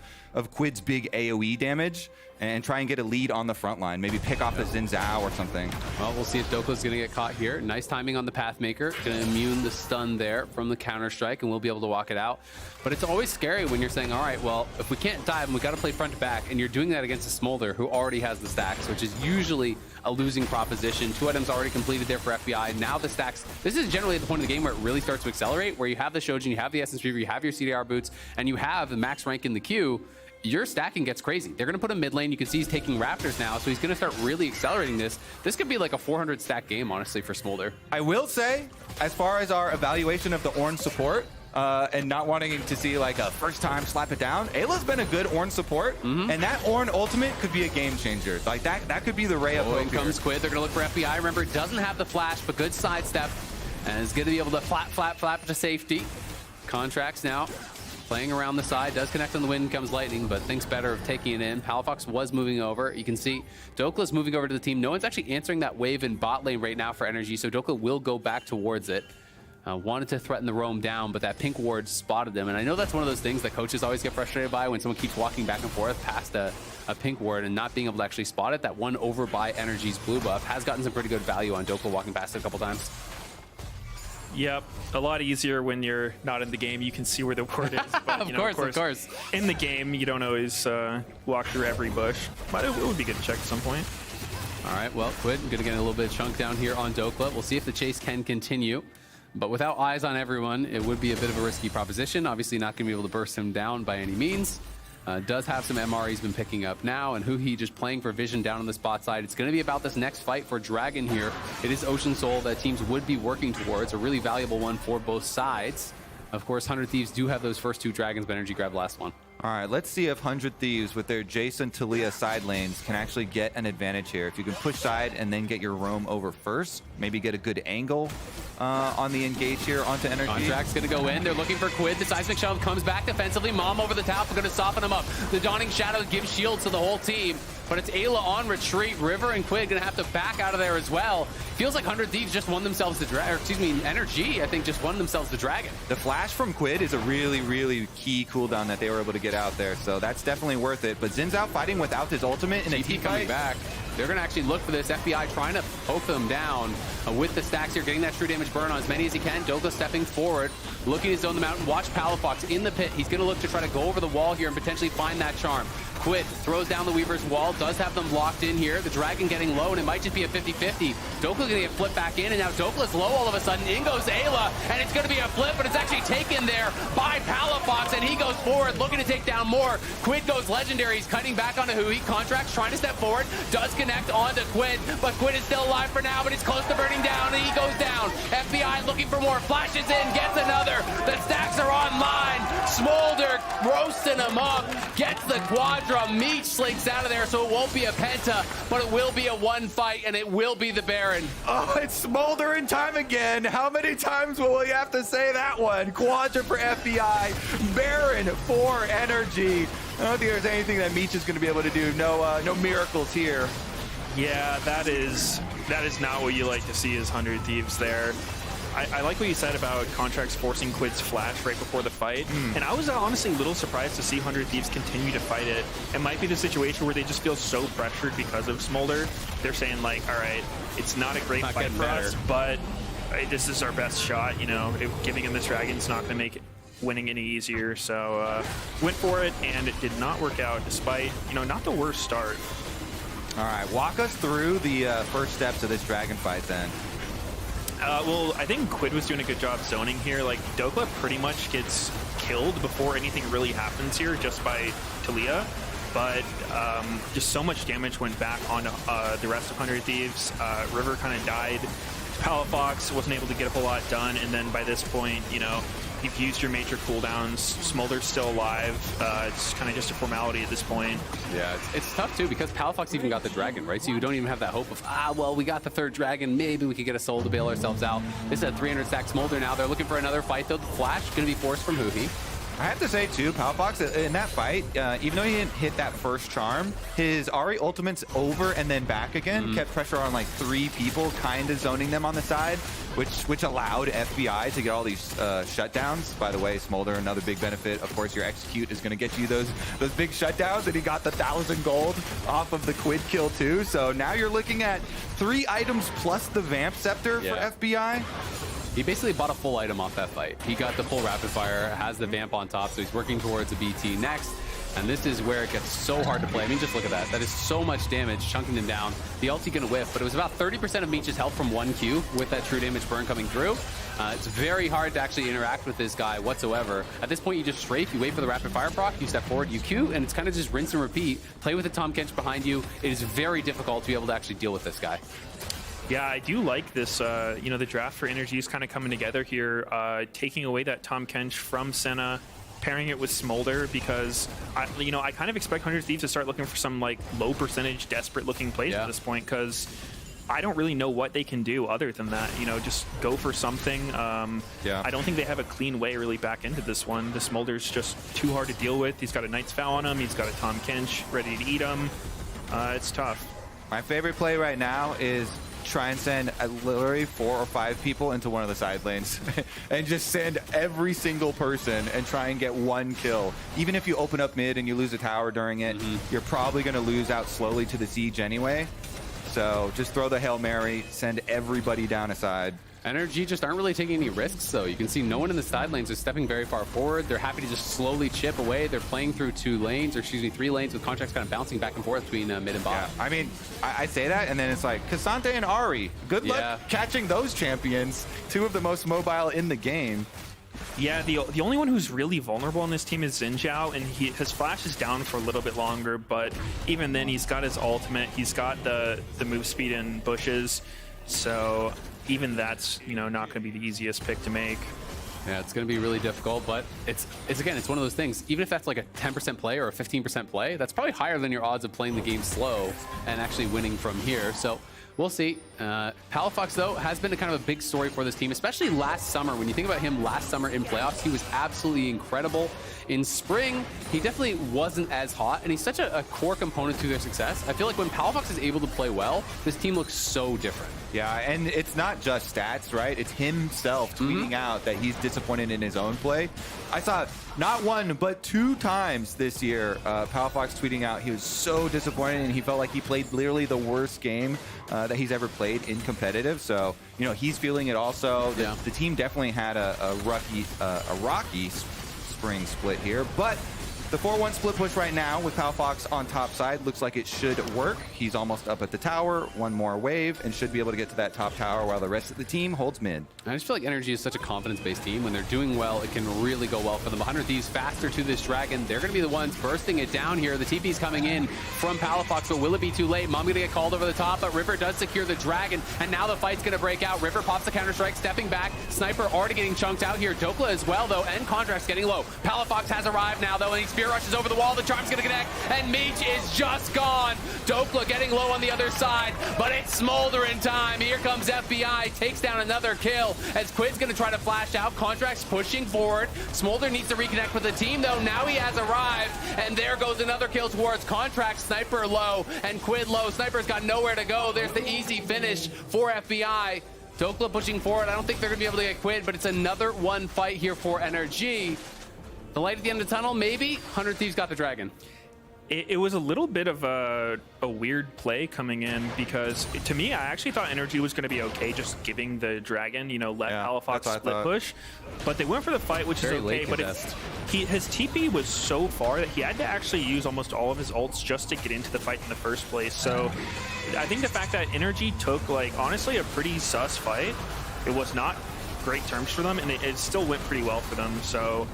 Quid's big AoE damage and try and get a lead on the front line. Maybe pick off the Xin Zhao or something. Well, we'll see if Dokla's going to get caught here. Nice timing on the Pathmaker. Going to immune the stun there from the Counter-Strike, and we'll be able to walk it out. But it's always scary when you're saying, all right, well, if we can't dive and we got to play front to back, and you're doing that against a Smolder who already has the stacks, which is usually a losing proposition. 2 items already completed there for FBI. Now the stacks, this is generally at the point of the game where it really starts to accelerate, where you have the Shojin, you have the Essence Reaver, you have your CDR boots, and you have the max rank in the queue. Your stacking gets crazy. They're going to put a mid lane. You can see he's taking Raptors now, so he's going to start really accelerating this. This could be like a 400 stack game, honestly, for Smolder. I will say, as far as our evaluation of the Ornn support, and not wanting to see like a first time slap it down, Ayla's been a good Ornn support, and that Ornn ultimate could be a game changer. Like that could be the ray of hope. In comes Quid. They're going to look for FBI. Remember, it doesn't have the flash, but good sidestep, and is going to be able to flap to safety. Contracts now. Playing around the side, does connect on the wind, comes lightning, but thinks better of taking it in. Palafox was moving over. You can see Dokla's moving over to the team. No one's actually answering that wave in bot lane right now for NRG, so Dokla will go back towards it. Wanted to threaten the roam down, but that pink ward spotted them. And I know that's one of those things that coaches always get frustrated by when someone keeps walking back and forth past a pink ward and not being able to actually spot it. That one over by NRG's blue buff has gotten some pretty good value on Dokla walking past it a couple times. Yep, a lot easier when you're not in the game. You can see where the word is, but of course. In the game, you don't always walk through every bush. But it would be good to check at some point. All right, well, Quid gonna get a little bit of chunk down here on Dokla. We'll see if the chase can continue. But without eyes on everyone, it would be a bit of a risky proposition. Obviously not gonna be able to burst him down by any means. Does have some MR he's been picking up now, and Huhi just playing for vision down on the spot side. It's going to be about this next fight for Dragon here. It is Ocean Soul that teams would be working towards, a really valuable one for both sides. Of course, 100 Thieves do have those first 2 dragons, but NRG grabbed the last one. All right, let's see if 100 Thieves with their Jason Talia side lanes can actually get an advantage here. If you can push side and then get your roam over first, maybe get a good angle on the engage here onto NRG. Contract's going to go in. They're looking for Quid. The seismic shove comes back defensively. Mom over the top. We're going to soften him up. The Dawning Shadow gives shields to the whole team. But it's Ayla on retreat. River and Quid going to have to back out of there as well. Feels like 100 Thieves just won themselves the dragon. NRG, I think, just won themselves the dragon. The flash from Quid is a really, really key cooldown that they were able to get out there. So that's definitely worth it. But Xin Zhao fighting without his ultimate in a team coming fight. Back. They're going to actually look for this. FBI trying to poke them down with the stacks here, getting that true damage burn on as many as he can. Dokla stepping forward, looking to zone the mountain. Watch Palafox in the pit. He's going to look to try to go over the wall here and potentially find that charm. Quid throws down the Weaver's wall, does have them locked in here. The Dragon getting low, and it might just be a 50-50. Dokla's going to get flipped back in, and now Dokla's low all of a sudden. In goes Ayla, and it's going to be a flip, but it's actually taken there by Palafox, and he goes forward, looking to take down more. Quid goes legendary. He's cutting back onto Hui. Contracts trying to step forward, does connect onto Quid, but Quid is still alive for now, but he's close to burning down, and he goes down. FBI looking for more, flashes in, gets another. The stacks are online. Smolder roasting him up, gets the quadra. Meech slinks out of there, so it won't be a penta, but it will be a 1 fight, and it will be the Baron. Oh, it's Smolder in time again. How many times will we have to say that one? Quadra for FBI, Baron for NRG. I don't think there's anything that Meech is going to be able to do. No miracles here. Yeah, that is not what you like to see as 100 Thieves there. I like what you said about Contracts forcing Quid's flash right before the fight, and I was honestly a little surprised to see 100 Thieves continue to fight it. It might be the situation where they just feel so pressured because of Smolder. They're saying like, all right, it's not a great fight for us, but this is our best shot. You know, giving him this dragon's not going to make winning any easier. So went for it, and it did not work out despite, not the worst start. All right, walk us through the first steps of this dragon fight then. Well, I think Quid was doing a good job zoning here. Like, Dokla pretty much gets killed before anything really happens here just by Talia. But just so much damage went back on the rest of 100 Thieves. River kind of died. Palafox wasn't able to get a whole lot done. And then by this point, You've used your major cooldowns. Smolder's still alive. It's kind of just a formality at this point. Yeah, it's tough too because Palafox even got the dragon, right? So you don't even have that hope of, well, we got the 3rd dragon. Maybe we could get a soul to bail ourselves out. This is a 300 stack Smolder now. They're looking for another fight though. The flash going to be forced from Huhi. I have to say, too, Palafox, in that fight, even though he didn't hit that first charm, his Ahri ultimates over and then back again, kept pressure on like 3 people, kind of zoning them on the side, which allowed FBI to get all these shutdowns. By the way, Smolder, another big benefit. Of course, your execute is going to get you those big shutdowns, and he got the 1,000 gold off of the quid kill, too. So now you're looking at 3 items plus the Vamp Scepter for FBI. He basically bought a full item off that fight. He got the full rapid fire, has the Vamp on top, so he's working towards a BT next. And this is where it gets so hard to play. I mean, just look at that. That is so much damage, chunking him down. The ulti gonna whiff, but it was about 30% of Meech's health from 1 Q with that true damage burn coming through. It's very hard to actually interact with this guy whatsoever. At this point, you just strafe, you wait for the rapid fire proc, you step forward, you Q, and it's kind of just rinse and repeat. Play with the Tahm Kench behind you. It is very difficult to be able to actually deal with this guy. Yeah, I do like this, you know, the draft for NRG is kind of coming together here, taking away that Tahm Kench from Senna, pairing it with Smolder, because, I kind of expect 100 Thieves to start looking for some, like, low percentage, desperate-looking plays at this point, because I don't really know what they can do other than that. You know, just go for something. I don't think they have a clean way really back into this one. The Smolder's just too hard to deal with. He's got a Knight's Vow on him. He's got a Tahm Kench ready to eat him. It's tough. My favorite play right now is try and send literally 4 or 5 people into one of the side lanes and just send every single person and try and get 1 kill. Even if you open up mid and you lose a tower during it, you're probably going to lose out slowly to the siege anyway. So just throw the Hail Mary, send everybody down a side. NRG just aren't really taking any risks, though. You can see no one in the side lanes is stepping very far forward. They're happy to just slowly chip away. They're playing through 2 lanes, or excuse me, 3 lanes, with contracts kind of bouncing back and forth between mid and bot. Yeah, I mean, I say that, and then it's like, Cassante and Ahri, good luck catching those champions, 2 of the most mobile in the game. Yeah, the only one who's really vulnerable on this team is Xin Zhao, and his flash is down for a little bit longer, but even then, he's got his ultimate, he's got the move speed in bushes, so even that's, not going to be the easiest pick to make. Yeah, it's going to be really difficult, but it's again, it's one of those things. Even if that's like a 10% play or a 15% play, that's probably higher than your odds of playing the game slow and actually winning from here. So we'll see. Palafox, though, has been a kind of a big story for this team, especially last summer. When you think about him last summer in playoffs, he was absolutely incredible. In spring, he definitely wasn't as hot, and he's such a core component to their success. I feel like when Palafox is able to play well, this team looks so different. Yeah, and it's not just stats, right? It's himself tweeting out that he's disappointed in his own play. I saw not 1, but 2 times this year, Palafox tweeting out he was so disappointed and he felt like he played literally the worst game that he's ever played in competitive. So, he's feeling it also. The team definitely had a rocky spring split here, but the 4-1 split push right now with Palafox on top side looks like it should work. He's almost up at the tower, 1 more wave, and should be able to get to that top tower while the rest of the team holds mid. I just feel like NRG is such a confidence-based team. When they're doing well, it can really go well for them. 100 Thieves faster to this dragon. They're going to be the ones bursting it down here. The TP's coming in from Palafox, but will it be too late? Mom going to get called over the top, but River does secure the dragon, and now the fight's going to break out. River pops the counter-strike, stepping back. Sniper already getting chunked out here. Dokla as well, though, and Contract's getting low. Palafox has arrived now, though, and he spear rushes over the wall. The charm's gonna connect, and Meech is just gone. Dokla getting low on the other side, but it's Smolder in time. Here comes FBI, takes down another kill as Quid's gonna try to flash out. Contract's pushing forward. Smolder needs to reconnect with the team, though. Now he has arrived, and there goes another kill towards Contract. Sniper low, and Quid low. Sniper's got nowhere to go. There's the easy finish for FBI. Dokla pushing forward. I don't think they're gonna be able to get Quid, but it's another 1 fight here for NRG. The light at the end of the tunnel, maybe. 100 Thieves got the dragon. It was a little bit of a weird play coming in, because to me, I actually thought NRG was going to be okay just giving the dragon, let Palafox split push. But they went for the fight, which is okay. But his TP was so far that he had to actually use almost all of his ults just to get into the fight in the first place. So I think the fact that NRG took, honestly, a pretty sus fight, it was not great terms for them, and it still went pretty well for them. So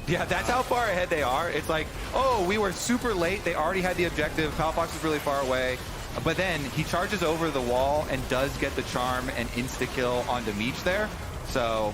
yeah, that's how far ahead they are. It's like, oh, we were super late. They already had the objective. Palafox is really far away. But then he charges over the wall and does get the charm and insta-kill onto Meech there. So,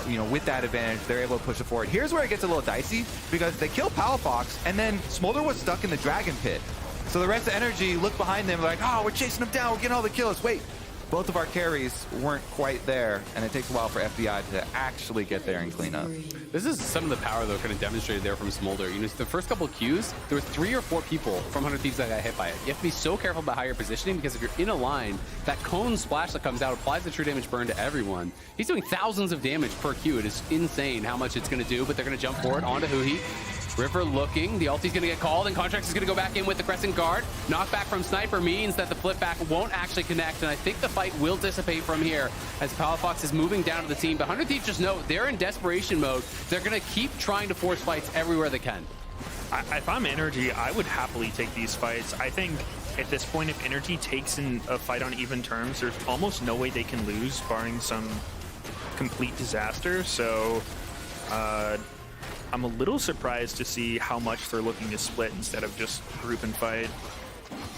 you know, with that advantage, they're able to push it forward. Here's where it gets a little dicey, because they kill Palafox, and then Smolder was stuck in the Dragon Pit. So the rest of NRG look behind them like, oh, we're chasing them down, we're getting all the kills. Wait, both of our carries weren't quite there, and it takes a while for FBI to actually get there and clean up. This is some of the power, though, kind of demonstrated there from Smolder. You know, the first couple of Qs, there were 3 or 4 people from 100 Thieves that got hit by it. You have to be so careful about how you're positioning, because if you're in a line, that cone splash that comes out applies the true damage burn to everyone. He's doing thousands of damage per Q. It is insane how much it's going to do, but they're going to jump forward onto Huhi. River looking, the ulti's gonna get called, and Contracts is gonna go back in with the Crescent Guard. Knockback from Sniper means that the flip back won't actually connect, and I think the fight will dissipate from here as Palafox is moving down to the team. But 100 Thieves just know they're in desperation mode. They're gonna keep trying to force fights everywhere they can. If I'm NRG, I would happily take these fights. I think at this point, if NRG takes in a fight on even terms, there's almost no way they can lose, barring some complete disaster. So, I'm a little surprised to see how much they're looking to split instead of just group and fight.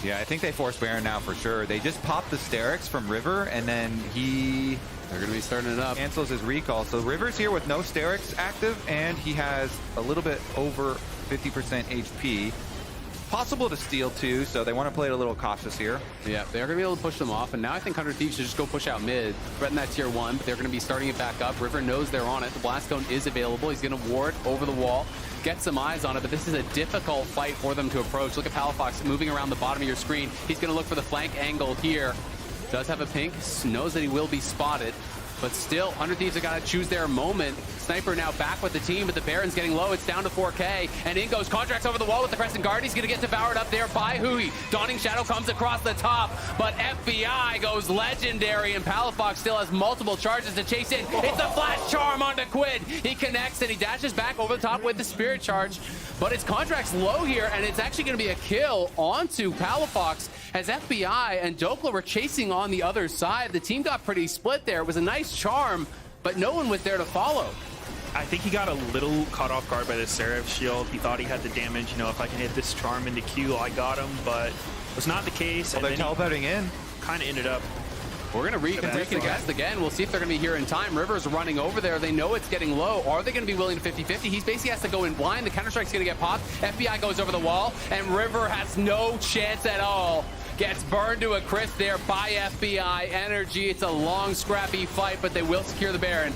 Yeah, I think they force Baron now for sure. They just popped the Sterix from River, and then they're going to be starting it up. Cancels his recall. So River's here with no Sterix active, and he has a little bit over 50% HP. Possible to steal too, so they want to play it a little cautious here. Yeah, they're going to be able to push them off, and now I think 100 Thieves should just go push out mid, threaten that tier 1, but they're going to be starting it back up. River knows they're on it. The Blast Cone is available. He's going to ward over the wall, get some eyes on it, but this is a difficult fight for them to approach. Look at Palafox moving around the bottom of your screen. He's going to look for the flank angle here. Does have a pink, knows that he will be spotted, but still, 100 Thieves have got to choose their moment. Sniper now back with the team, but the Baron's getting low. It's down to 4K, and in goes Contracts over the wall with the Crescent Guard. He's going to get devoured up there by Huhi. Dawning Shadow comes across the top, but FBI goes legendary, and Palafox still has multiple charges to chase in. It's a flash charm onto Quid. He connects, and he dashes back over the top with the Spirit Charge, but it's Contracts low here, and it's actually going to be a kill onto Palafox as FBI and Dokla were chasing on the other side. The team got pretty split there. It was a nice charm, but no one was there to follow. I think he got a little caught off guard by the Seraph shield. He thought he had the damage. You know, if I can hit this charm into Q, I got him, but it was not the case. Well, they're teleporting in. Kind of ended up. We're going to recontest again. We'll see if they're going to be here in time. River's running over there. They know it's getting low. Are they going to be willing to 50-50? He basically has to go in blind. The Counter-Strike's going to get popped. FBI goes over the wall, and River has no chance at all. Gets burned to a crisp there by FBI. NRG, it's a long, scrappy fight, but they will secure the Baron.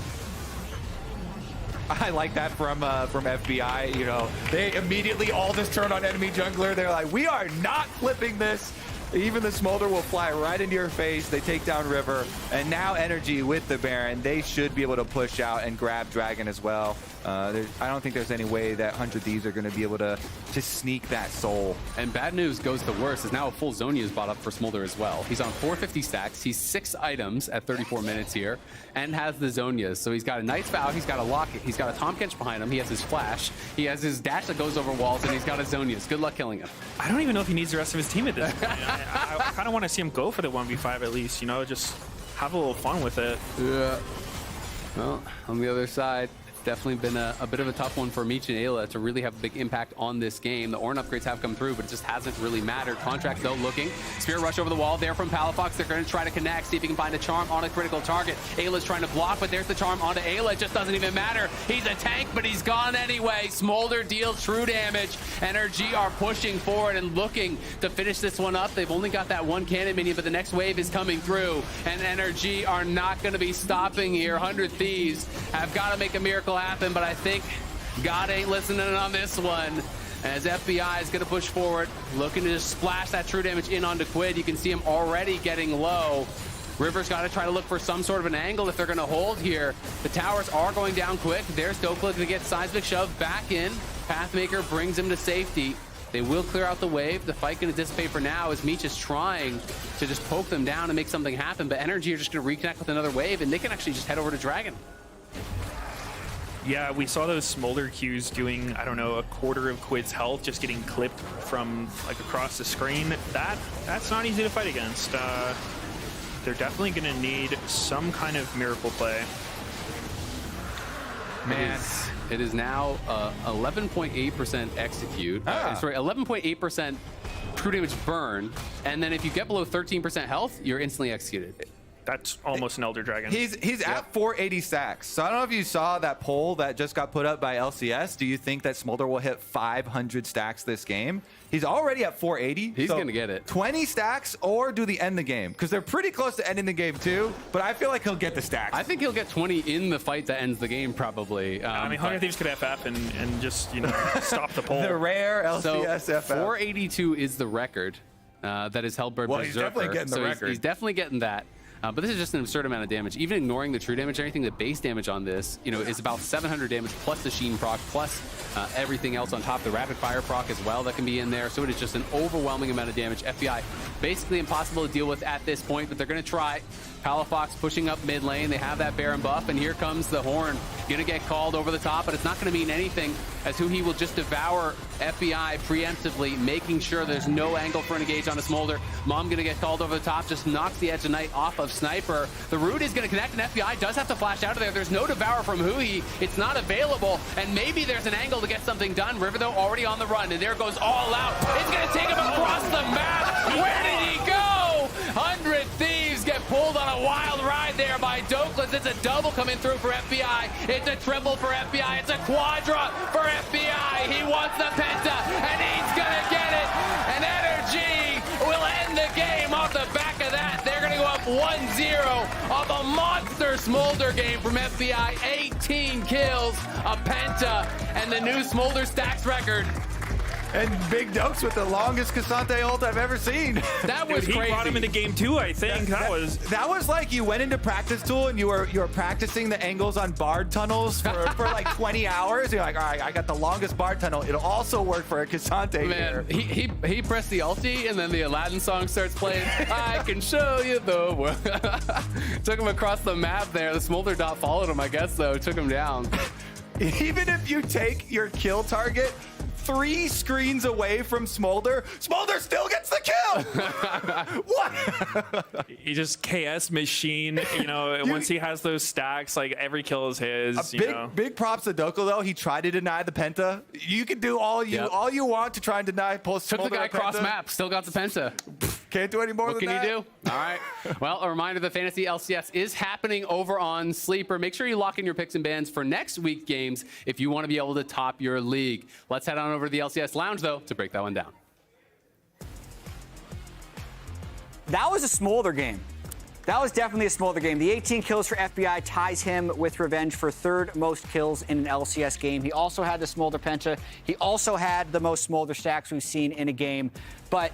I like that from FBI. You know, they immediately all just turn on enemy jungler. They're like, we are not flipping this. Even the Smolder will fly right into your face. They take down River, and now NRG with the Baron, they should be able to push out and grab Dragon as well. I don't think there's any way that 100 Thieves are going to be able to sneak that soul. And bad news goes to worse, is now a full Zonia is bought up for Smolder as well. He's on 450 stacks. He's 6 items at 34 minutes here and has the Zonias. So he's got a Knight's Vow, he's got a Locket, he's got a Tahm Kench behind him, he has his Flash, he has his dash that goes over walls, and he's got a Zonias. Good luck killing him. I don't even know if he needs the rest of his team at this point. I kind of want to see him go for the 1v5 at least, you know, just have a little fun with it. Yeah. Well, on the other side, definitely been a bit of a tough one for Meech and Ayla to really have a big impact on this game. The Ornn upgrades have come through, but it just hasn't really mattered. Contracts, though, looking. Spirit Rush over the wall there from Palafox. They're going to try to connect, see if he can find a charm on a critical target. Ayla's trying to block, but there's the charm onto Ayla. It just doesn't even matter. He's a tank, but he's gone anyway. Smolder deals true damage. NRG are pushing forward and looking to finish this one up. They've only got that one cannon minion, but the next wave is coming through, and NRG are not going to be stopping here. 100 Thieves have got to make a miracle happen, but I think God ain't listening on this one, as FBI is going to push forward, looking to just splash that true damage in onto Quid. You can see him already getting low. River's got to try to look for some sort of an angle if they're going to hold here. The towers are going down quick. There's Dokla to get Seismic shoved back in. Pathmaker brings him to safety. They will clear out the wave. The fight going to dissipate for now as Meech is trying to just poke them down and make something happen, but NRG are just going to reconnect with another wave, and they can actually just head over to Dragon. Yeah, we saw those Smolder Qs doing, I don't know, a quarter of Quid's health, just getting clipped from like across the screen. That's not easy to fight against. They're definitely going to need some kind of miracle play. Man, it is now 11.8% execute. Sorry, 11.8% true damage burn, and then if you get below 13% health, you're instantly executed. That's almost an Elder Dragon. He's at 480 stacks. So I don't know if you saw that poll that just got put up by LCS. Do you think that Smolder will hit 500 stacks this game? He's already at 480. He's going to get it. 20 stacks, or do the end the game? Because they're pretty close to ending the game too, but I feel like he'll get the stacks. I think he'll get 20 in the fight that ends the game, probably. I mean, 100 Thieves could FF and just, you know, stop the poll. The rare LCS so FF. 482 is the record that is held by Berserker. He's definitely getting the record. He's definitely getting that. But this is just an absurd amount of damage. Even ignoring the true damage and everything, the base damage on this, you know, is about 700 damage plus the Sheen proc, plus everything else on top, the rapid fire proc as well that can be in there. So it is just an overwhelming amount of damage. FBI basically impossible to deal with at this point, but they're going to try. Palafox pushing up mid lane. They have that Baron buff, and here comes the Horn. Gonna get called over the top, but it's not gonna mean anything, as Huhi will just devour FBI preemptively, making sure there's no angle for an engage on a Smolder. Mom gonna get called over the top, just knocks the Edge of Night off of Sniper. The Root is gonna connect, and FBI does have to flash out of there. There's no devour from Huhi. It's not available, and maybe there's an angle to get something done. River, though, already on the run, and there goes All Out. It's gonna take him across the map. Where did he go? 100 Thieves get pulled on a wild ride there by Dokless. It's a double coming through for FBI. It's a triple for FBI. It's a quadra for FBI. He wants the penta, and he's gonna get it. And NRG will end the game off the back of that. They're gonna go up 1-0 off a monster Smolder game from FBI. 18 kills, a penta, and the new Smolder stacks record. And Big Dokes with the longest Cassante ult I've ever seen. That was crazy. He brought him into game 2, I think. That was like you went into practice tool and you were practicing the angles on Bard tunnels for like 20 hours. You're like, all right, I got the longest Bard tunnel. It'll also work for a Cassante. Man, he pressed the ulti, and then the Aladdin song starts playing. I can show you the world. Took him across the map there. The Smolder dot followed him, I guess, though. Took him down. Even if you take your kill target 3 screens away from Smolder, Smolder still gets the kill. What? He just KS machine, you know, once he has those stacks, like every kill is his, Big props to Doko, though. He tried to deny the penta. You can do all you want to try and deny post Smolder. Took the guy cross map, still got the penta. Can't do any more than that. What can you do? All right. Well, a reminder, the Fantasy LCS is happening over on Sleeper. Make sure you lock in your picks and bans for next week games if you want to be able to top your league. Let's head on over to the LCS Lounge, though, to break that one down. That was a Smolder game. That was definitely a Smolder game. The 18 kills for FBI ties him with Revenge for 3rd most kills in an LCS game. He also had the Smolder penta. He also had the most Smolder stacks we've seen in a game. But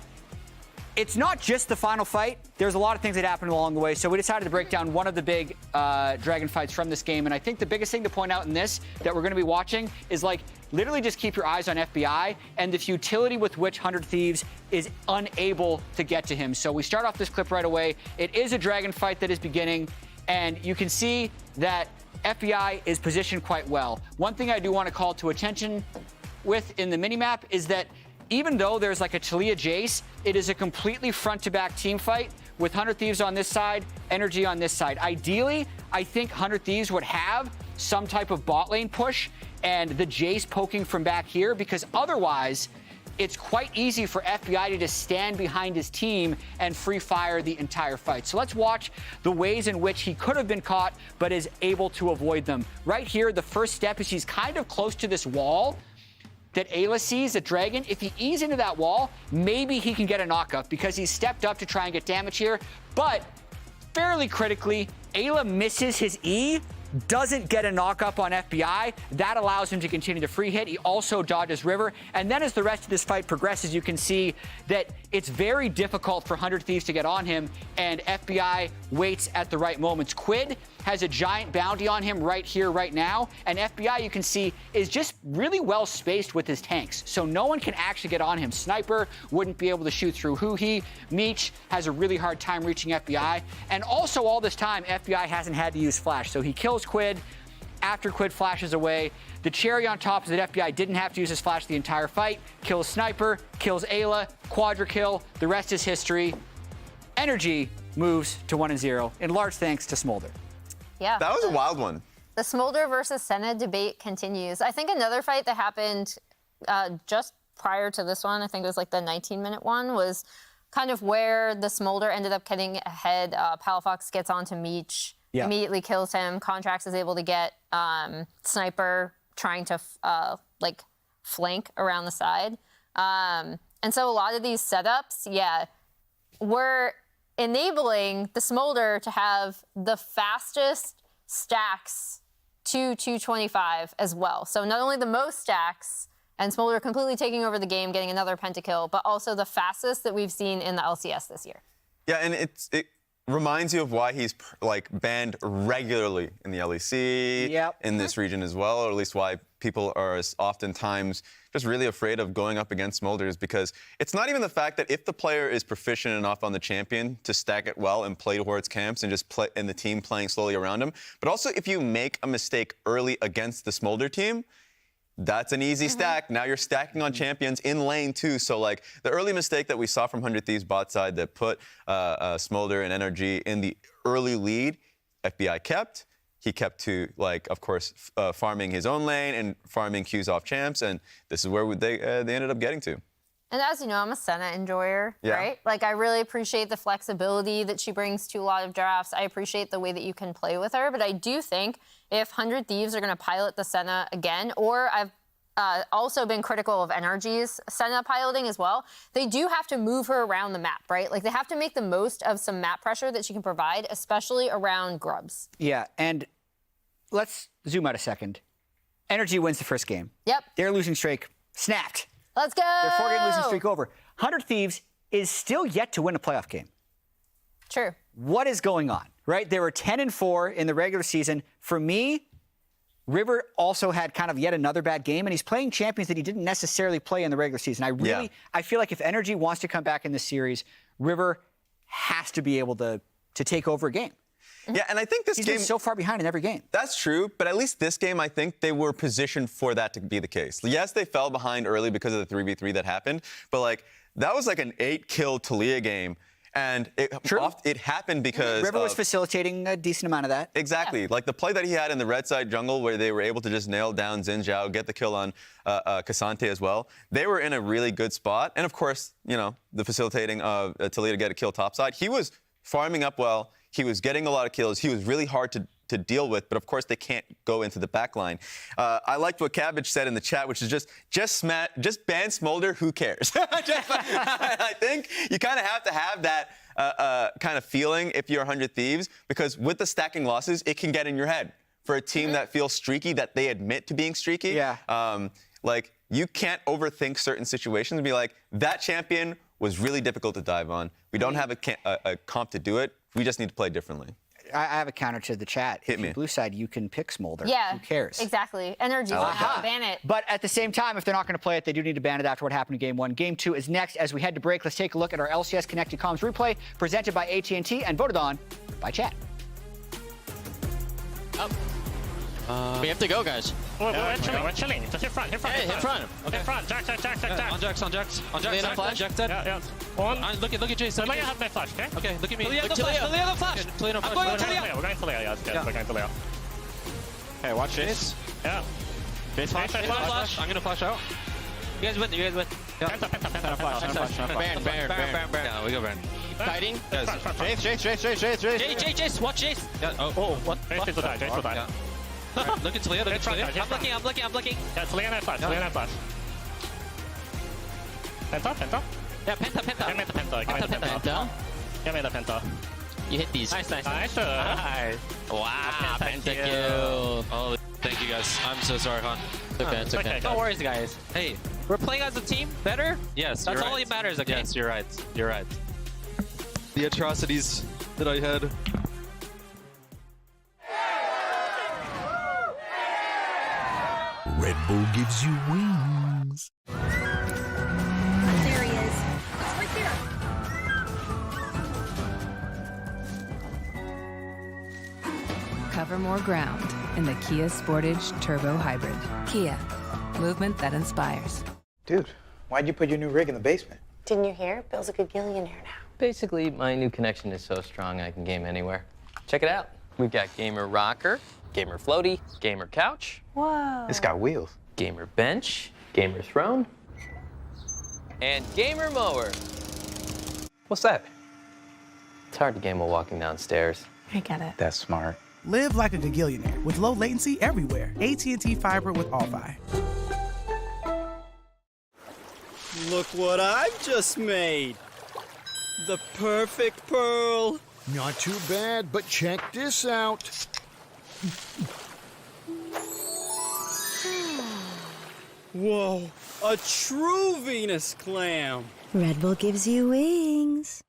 it's not just the final fight. There's a lot of things that happened along the way. So we decided to break down one of the big Dragon fights from this game. And I think the biggest thing to point out in this that we're going to be watching is, like, literally just keep your eyes on FBI and the futility with which 100 Thieves is unable to get to him. So we start off this clip right away. It is a Dragon fight that is beginning, and you can see that FBI is positioned quite well. One thing I do want to call to attention with in the minimap is that even though there's like a Talia Jace, it is a completely front-to-back team fight with 100 Thieves on this side, NRG on this side. Ideally, I think 100 Thieves would have some type of bot lane push and the Jace poking from back here, because otherwise it's quite easy for FBI to just stand behind his team and free fire the entire fight. So let's watch the ways in which he could have been caught but is able to avoid them. Right here, the first step is he's kind of close to this wall that Ayla sees at Dragon. If he eases into that wall, maybe he can get a knockup because he's stepped up to try and get damage here. But fairly critically, Ayla misses his E, doesn't get a knockup on FBI. That allows him to continue the free hit. He also dodges River. And then as the rest of this fight progresses, you can see that it's very difficult for 100 Thieves to get on him, and FBI waits at the right moments. Quid has a giant bounty on him right here, right now, and FBI, you can see, is just really well spaced with his tanks, so no one can actually get on him. Sniper wouldn't be able to shoot through Huhi. Meech has a really hard time reaching FBI, and also all this time, FBI hasn't had to use flash, so he kills Quid. After Quid flashes away, the cherry on top is that FBI didn't have to use his flash the entire fight. Kills Sniper, kills Ayla, quadra kill. The rest is history. NRG moves to 1-0, in large thanks to Smolder. Yeah. That was a wild one. The Smolder versus Senna debate continues. I think another fight that happened just prior to this one, I think it was like the 19-minute one, was kind of where the Smolder ended up getting ahead. Palafox gets onto Meech, immediately kills him. Contracts is able to get Sniper trying to like flank around the side. And so a lot of these setups, were enabling the Smolder to have the fastest stacks to 225 as well. So not only the most stacks, and Smolder completely taking over the game, getting another pentakill, but also the fastest that we've seen in the LCS this year. Yeah, and it reminds you of why he's like banned regularly in the LEC, in this region as well, or at least why people are oftentimes just really afraid of going up against Smolders, because it's not even the fact that if the player is proficient enough on the champion to stack it well and play towards camps and just play and the team playing slowly around him, but also if you make a mistake early against the Smolder team, that's an easy stack. Now you're stacking on champions in lane too. So like the early mistake that we saw from 100 Thieves bot side that put Smolder and NRG in the early lead, FBI kept. He kept to, like, of course, farming his own lane and farming Qs off champs, and this is where they ended up getting to. And as you know, I'm a Senna enjoyer, right? Like, I really appreciate the flexibility that she brings to a lot of drafts. I appreciate the way that you can play with her, but I do think if 100 Thieves are going to pilot the Senna again, or I've also been critical of NRG's Senna piloting as well, they do have to move her around the map, right? Like, they have to make the most of some map pressure that she can provide, especially around grubs. Yeah, and let's zoom out a second. NRG wins the first game. Yep. Their losing streak snapped. Let's go! Their 4-game losing streak over. 100 Thieves is still yet to win a playoff game. True. What is going on, right? They were 10-4 in the regular season. For me, River also had kind of yet another bad game, and he's playing champions that he didn't necessarily play in the regular season. I feel like if NRG wants to come back in this series, River has to be able to take over a game. Yeah, and I think this He's game... been so far behind in every game. That's true, but at least this game, I think they were positioned for that to be the case. Yes, they fell behind early because of the 3v3 that happened, but like that was like an 8-kill Talia game, and it happened because River was facilitating a decent amount of that. Exactly. Yeah. Like the play that he had in the red side jungle where they were able to just nail down Xin Zhao, get the kill on Cassante as well. They were in a really good spot, and of course, you know, the facilitating of Talia to get a kill topside. He was farming up well. He was getting a lot of kills. He was really hard to deal with, but of course they can't go into the back line. I liked what Cabbage said in the chat, which is just ban Smolder, who cares? I think you kind of have to have that kind of feeling if you're 100 Thieves, because with the stacking losses, it can get in your head. For a team that feels streaky, that they admit to being streaky, like you can't overthink certain situations and be like, that champion was really difficult to dive on. We don't have a comp to do it. We just need to play differently. I have a counter to the chat. Hit me. Blue side, you can pick Smolder. Yeah. Who cares? Exactly. NRG, ban it. But at the same time, if they're not going to play it, they do need to ban it after what happened in Game 1. Game 2 is next. As we head to break, let's take a look at our LCS Connected Comms replay presented by AT&T and voted on by chat. We have to go, guys. We're chilling. Just hit front. Hey, hit front. Okay. Hit front. Jack. On Jax. Jack dead. Yeah. Look at Jace. Let me have my flash, okay? Okay, look at me. Talia, Look Talia. Talia the flash. Talia no I'm flash. going to Talia. We're going to Talia, yes. We're going to Talia. Okay, watch this. Yeah. Base flash. I'm gonna flash out. You guys win. Penta flash. Baron. Yeah, we go Baron. Fighting. Jace. Watch Jace. Yeah. Oh, what? Jace will die. Yeah. Look at Talia. I'm looking. Yeah, Talia and flash. Penta? Yeah, Penta. Give me the Penta. Give me the Penta. You hit these. Nice. Wow, pentakill. Oh, thank you guys. I'm so sorry, Han. It's okay. No worries, guys. Hey, we're playing as a team better. Yes, that's all that matters. Okay. Yes, you're right. The atrocities that I had. Red Bull gives you wings. There he is. It's right there. Cover more ground in the Kia Sportage Turbo Hybrid. Kia, movement that inspires. Dude, why'd you put your new rig in the basement? Didn't you hear? Bill's a good billionaire now. Basically, my new connection is so strong I can game anywhere. Check it out. We've got Gamer Rocker, Gamer Floaty, Gamer Couch. Whoa. It's got wheels. Gamer Bench, Gamer Throne, and Gamer Mower. What's that? It's hard to game while walking downstairs. I get it. That's smart. Live like a gagillionaire with low latency everywhere. AT&T Fiber with All-Fi. Look what I've just made. The perfect pearl. Not too bad, but check this out. Whoa, a true Venus clam. Red Bull gives you wings.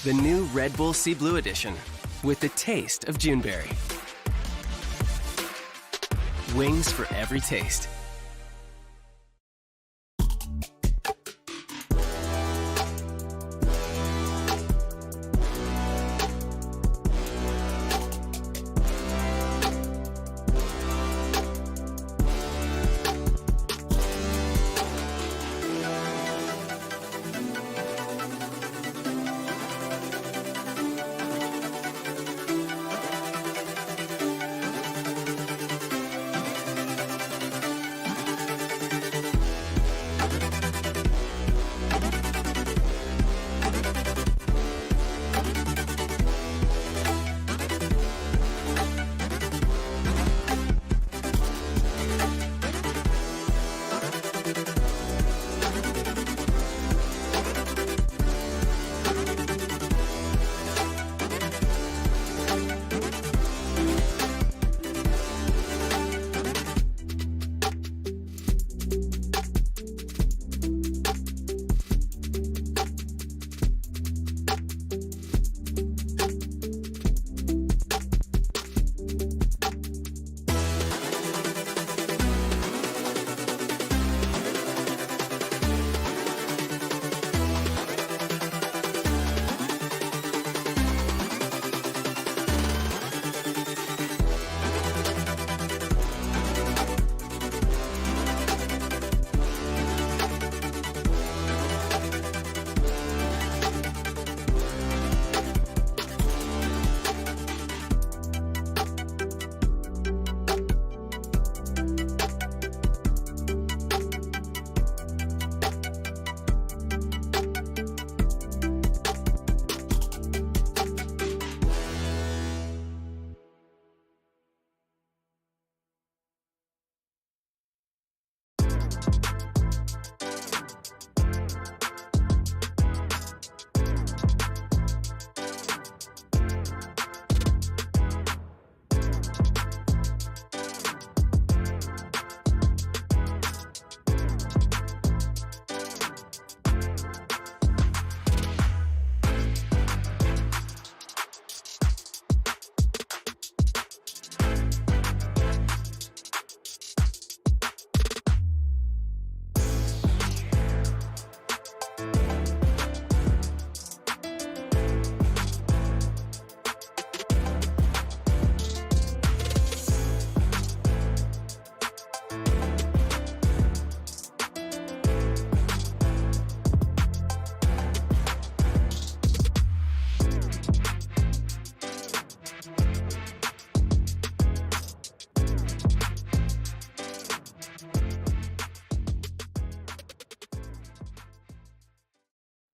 The new Red Bull Sea Blue Edition with the taste of Juneberry. Wings for every taste.